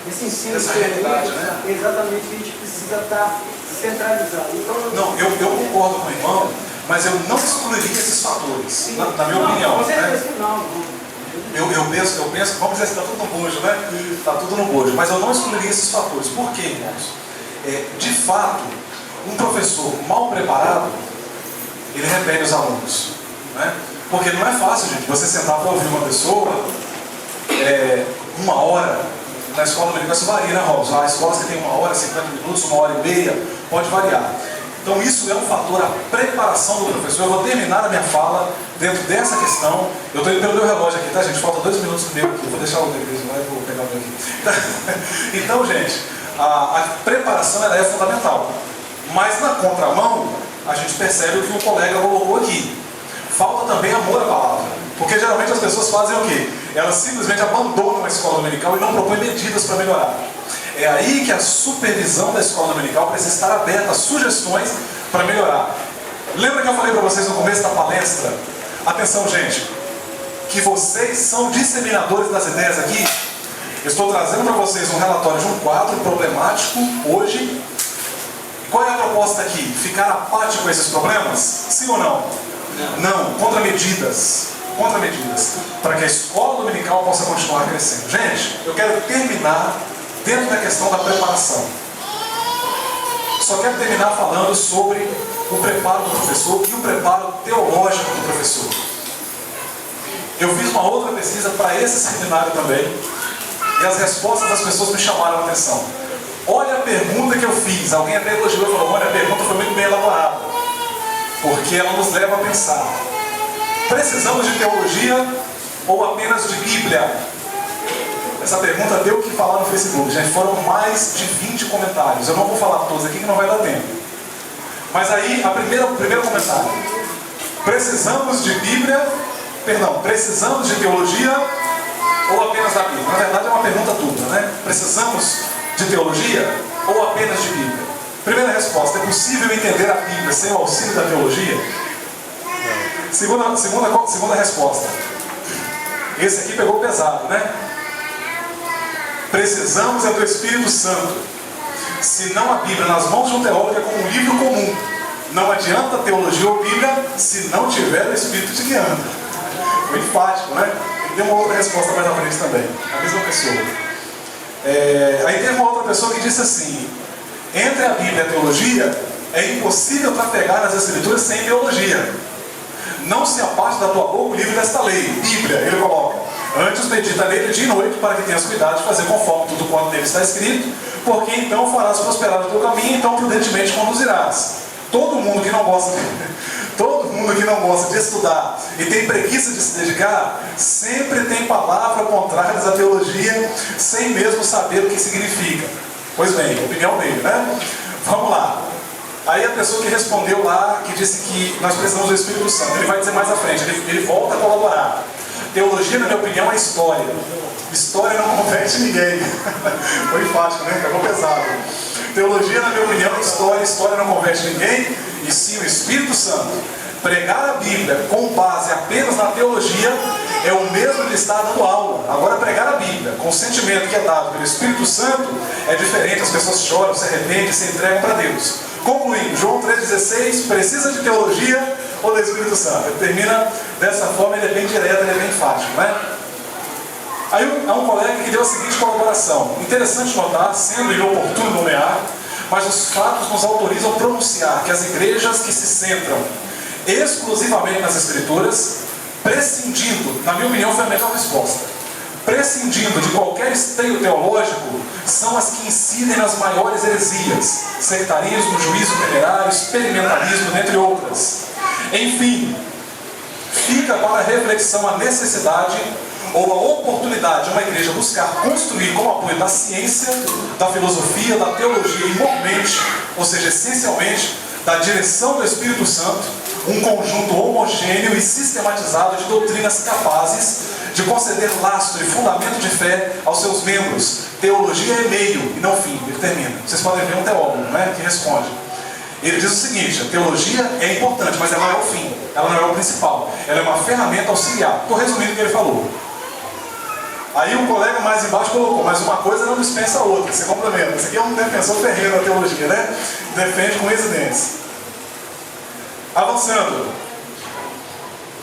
desse ensino dessa realidade, né? Exatamente que a gente precisa estar centralizado. Então, não, eu concordo com o irmão, mas eu não excluiria esses fatores, na minha opinião. Com certeza Né? que não. Eu penso, vamos dizer assim, está tudo no bojo, né? Está tudo no bojo, mas eu não excluiria esses fatores. Por quê, irmãos? De fato, um professor mal preparado, ele repele os alunos. Né? Porque não é fácil, gente, você sentar para ouvir uma pessoa 1 hora. Na escola dominical isso varia, né, Robson? Há escolas que tem 1 hora, 50 minutos, 1h30, pode variar. Então isso é um fator, a preparação do professor. Eu vou terminar a minha fala dentro dessa questão. Eu estou indo pelo meu relógio aqui, tá, gente? Falta 2 minutos no meu aqui. Eu vou deixar o deles lá e vou pegar o meu aqui. Então, gente, a preparação ela é fundamental. Mas na contramão, a gente percebe o que o colega colocou aqui. Falta também amor à palavra. Porque geralmente as pessoas fazem o quê? Elas simplesmente abandonam a escola dominical e não propõem medidas para melhorar. É aí que a supervisão da escola dominical precisa estar aberta a sugestões para melhorar. Lembra que eu falei para vocês no começo da palestra? Atenção, gente, que vocês são disseminadores das ideias aqui. Eu estou trazendo para vocês um relatório de um quadro problemático hoje. Qual é a proposta aqui? Ficar apático com esses problemas? Sim ou não? Não, contramedidas. Contramedidas. Para que a escola dominical possa continuar crescendo. Gente, eu quero terminar dentro da questão da preparação. Só quero terminar falando sobre o preparo do professor e o preparo teológico do professor. Eu fiz uma outra pesquisa para esse seminário também e as respostas das pessoas me chamaram a atenção. Olha a pergunta que eu fiz. Alguém até elogiou e falou: olha, a pergunta foi muito bem elaborada, porque ela nos leva a pensar. Precisamos de teologia ou apenas de Bíblia? Essa pergunta deu o que falar no Facebook, gente. Foram mais de 20 comentários. Eu não vou falar todos aqui que não vai dar tempo. Mas aí, o primeiro comentário. Precisamos de teologia ou apenas da Bíblia? Na verdade é uma pergunta dupla, né? Precisamos de teologia ou apenas de Bíblia? Primeira resposta: é possível entender a Bíblia sem o auxílio da teologia? Segunda resposta. Esse aqui pegou pesado, né? Precisamos do Espírito Santo. Se não a Bíblia nas mãos de um teólogo é como um livro comum. Não adianta teologia ou Bíblia se não tiver o Espírito te guiando. Foi enfático, né? Tem uma outra resposta mais na frente também. A mesma pessoa. Aí tem uma outra pessoa que disse assim: entre a Bíblia e a teologia, é impossível trafegar nas Escrituras sem teologia. Não se aparte da tua boca o livro desta lei. Bíblia, ele coloca: antes medita nele dia e noite, para que tenhas cuidado de fazer conforme tudo quanto nele está escrito, porque então farás prosperar o teu caminho, e então prudentemente conduzirás. Todo mundo que não gosta de estudar e tem preguiça de se dedicar, sempre tem palavras contrárias à teologia, sem mesmo saber o que significa. Pois bem, opinião dele, né? Vamos lá. Aí a pessoa que respondeu lá, que disse que nós precisamos do Espírito Santo, ele vai dizer mais à frente, ele volta a colaborar. Teologia, na minha opinião, é história. História não converte ninguém. Foi enfático, né? Pegou pesado. Teologia, na minha opinião, é história não converte ninguém, e sim o Espírito Santo. Pregar a Bíblia com base apenas na teologia é o mesmo de estar dando aula. Agora, pregar a Bíblia com o sentimento que é dado pelo Espírito Santo é diferente. As pessoas choram, se arrependem, se entregam para Deus. Concluindo, João 3,16, precisa de teologia ou do Espírito Santo? Ele termina dessa forma, ele é bem direto, ele é bem enfático, né? Aí há um colega que deu a seguinte colaboração: interessante notar, sendo inoportuno nomear, mas os fatos nos autorizam a pronunciar que as igrejas que se centram exclusivamente nas Escrituras, prescindindo, na minha opinião foi a melhor resposta, prescindindo de qualquer esteio teológico, são as que incidem nas maiores heresias: sectarismo, juízo temerário, experimentalismo, dentre outras. Enfim, fica para a reflexão a necessidade ou a oportunidade de uma igreja buscar construir com o apoio da ciência, da filosofia, da teologia e mormente, ou seja, essencialmente, da direção do Espírito Santo, um conjunto homogêneo e sistematizado de doutrinas capazes de conceder lastro e fundamento de fé aos seus membros. Teologia é meio e não fim. Ele termina. Vocês podem ver um teólogo, né, que responde. Ele diz o seguinte: a teologia é importante, mas ela não é o fim, ela não é o principal, ela é uma ferramenta auxiliar. Estou resumindo o que ele falou. Aí um colega mais embaixo colocou: mas uma coisa não dispensa a outra, você complementa. Esse aqui é um defensor ferrenho da teologia, né? Defende com residência. Avançando.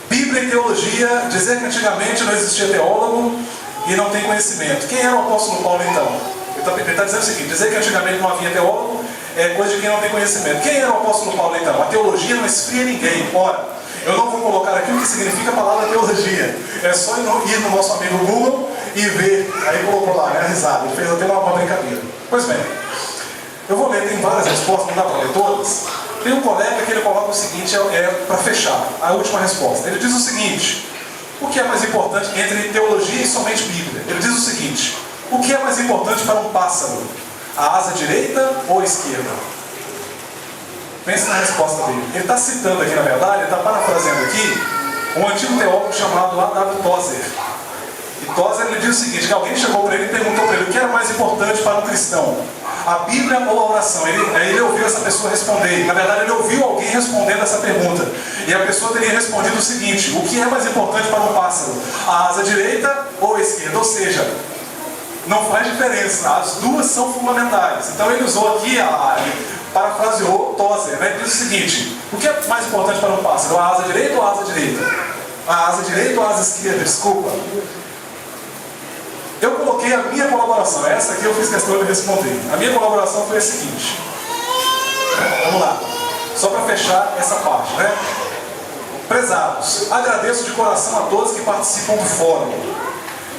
Bíblia e teologia, dizer que antigamente não existia teólogo e não tem conhecimento. Quem era o apóstolo Paulo então? Ele está dizendo o seguinte: dizer que antigamente não havia teólogo é coisa de quem não tem conhecimento. Quem era o apóstolo Paulo então? A teologia não esfria ninguém. Ora, eu não vou colocar aqui o que significa a palavra teologia. É só ir no nosso amigo Google e ver. Aí colocou lá, né, a risada. Ele fez até uma brincadeira. Pois bem, eu vou ler, tem várias respostas, não dá para ler todas. Tem um colega que ele coloca o seguinte, para fechar, a última resposta. Ele diz o seguinte: o que é mais importante entre teologia e somente Bíblia? Ele diz o seguinte: o que é mais importante para um pássaro? A asa direita ou a esquerda? Pense na resposta dele. Ele está citando aqui, na verdade, ele está parafraseando aqui um antigo teólogo chamado A.W. Tozer. E Tozer, ele diz o seguinte, que alguém chegou para ele e perguntou para ele o que era mais importante para um cristão: a Bíblia ou a oração? Aí ele ouviu essa pessoa responder. Na verdade, ele ouviu alguém respondendo essa pergunta. E a pessoa teria respondido o seguinte: o que é mais importante para um pássaro? A asa direita ou a esquerda? Ou seja, não faz diferença, as duas são fundamentais. Então ele usou aqui, parafraseou Tozer, né? Ele diz o seguinte: o que é mais importante para um pássaro? A asa direita ou a asa direita? A asa direita ou a asa esquerda? Desculpa. Eu coloquei a minha colaboração, essa aqui eu fiz questão de responder. A minha colaboração foi a seguinte. Vamos lá, só para fechar essa parte, né? Prezados, agradeço de coração a todos que participam do fórum.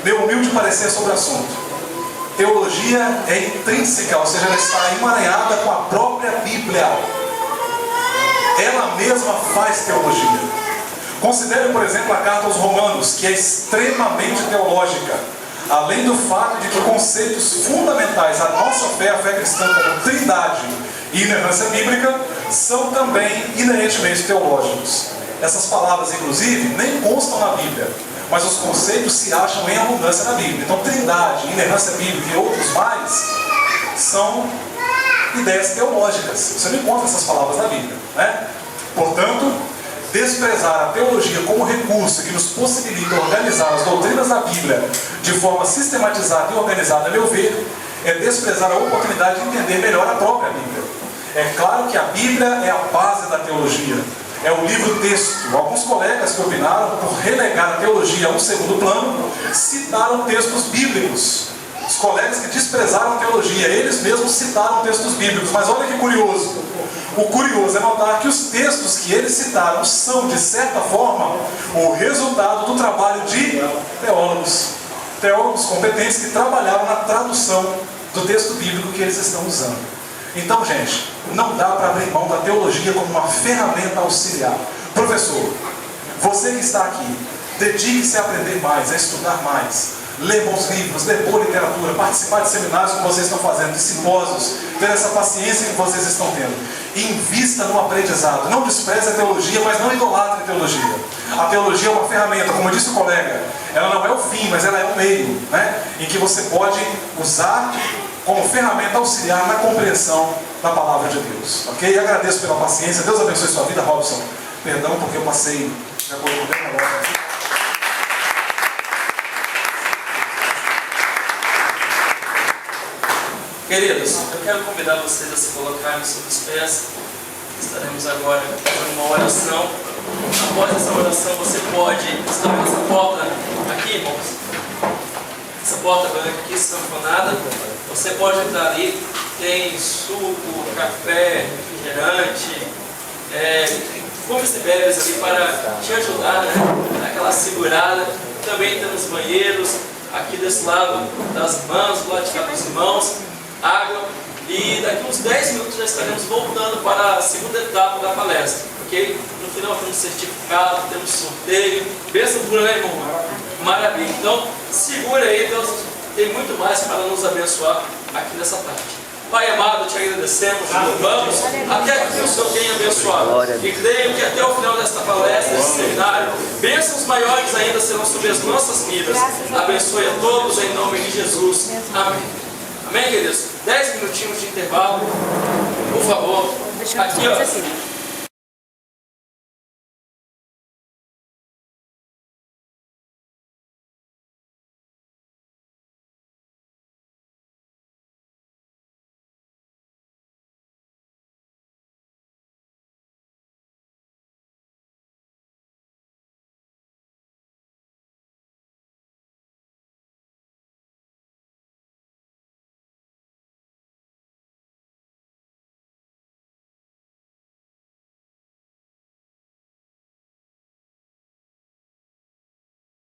Meu humilde parecer sobre o assunto. Teologia é intrínseca, ou seja, ela está emaranhada com a própria Bíblia. Ela mesma faz teologia. Considere, por exemplo, a carta aos Romanos, que é extremamente teológica. Além do fato de que conceitos fundamentais à nossa fé, a fé cristã como trindade e inerrância bíblica, são também inerentemente teológicos. Essas palavras, inclusive, nem constam na Bíblia, mas os conceitos se acham em abundância na Bíblia. Então, trindade, inerrância bíblica e outros mais são ideias teológicas. Você não encontra essas palavras na Bíblia, né? Portanto, desprezar a teologia como recurso que nos possibilita organizar as doutrinas da Bíblia de forma sistematizada e organizada, a meu ver, é desprezar a oportunidade de entender melhor a própria Bíblia. É claro que a Bíblia é a base da teologia, é o livro-texto. Alguns colegas que opinaram por relegar a teologia a um segundo plano, citaram textos bíblicos. Os colegas que desprezaram a teologia, eles mesmos citaram textos bíblicos. Mas olha que curioso. O curioso é notar que os textos que eles citaram são, de certa forma, o resultado do trabalho de teólogos. Teólogos competentes que trabalharam na tradução do texto bíblico que eles estão usando. Então, gente, não dá para abrir mão da teologia como uma ferramenta auxiliar. Professor, você que está aqui, dedique-se a aprender mais, a estudar mais. Ler bons livros, ler boa literatura, participar de seminários como vocês estão fazendo, de simpósios, ter essa paciência que vocês estão tendo. Invista no aprendizado. Não despreze a teologia, mas não idolatre a teologia. A teologia é uma ferramenta, como disse o colega, ela não é o fim, mas ela é o meio, né? Em que você pode usar como ferramenta auxiliar na compreensão da palavra de Deus. Ok? Agradeço pela paciência. Deus abençoe sua vida, Robson. Perdão porque eu passei de acordo com o tempo. Queridos, eu quero convidar vocês a se colocarem sobre os pés. Estaremos agora fazendo uma oração. Após essa oração, você pode estar nessa porta aqui, irmãos. Essa porta branca aqui, sanfonada. Você pode entrar ali. Tem suco, café, refrigerante, comes e bebes ali para te ajudar, né? Dar aquela segurada. Também temos banheiros aqui desse lado das mãos, do lado de cá dos irmãos. Água, e daqui uns 10 minutos já estaremos voltando para a segunda etapa da palestra, ok? No final temos certificado, temos sorteio, bênção pura, né, irmão? Maravilha, então segura aí, Deus tem muito mais para nos abençoar aqui nessa tarde. Pai amado, te agradecemos, te louvamos, até que o Senhor tenha abençoado. E creio que até o final desta palestra, deste seminário, bênçãos maiores ainda serão sobre as nossas vidas. Abençoe a todos em nome de Jesus. Amém. Amém, queridos? 10 minutinhos de intervalo, por favor. Aqui, ó.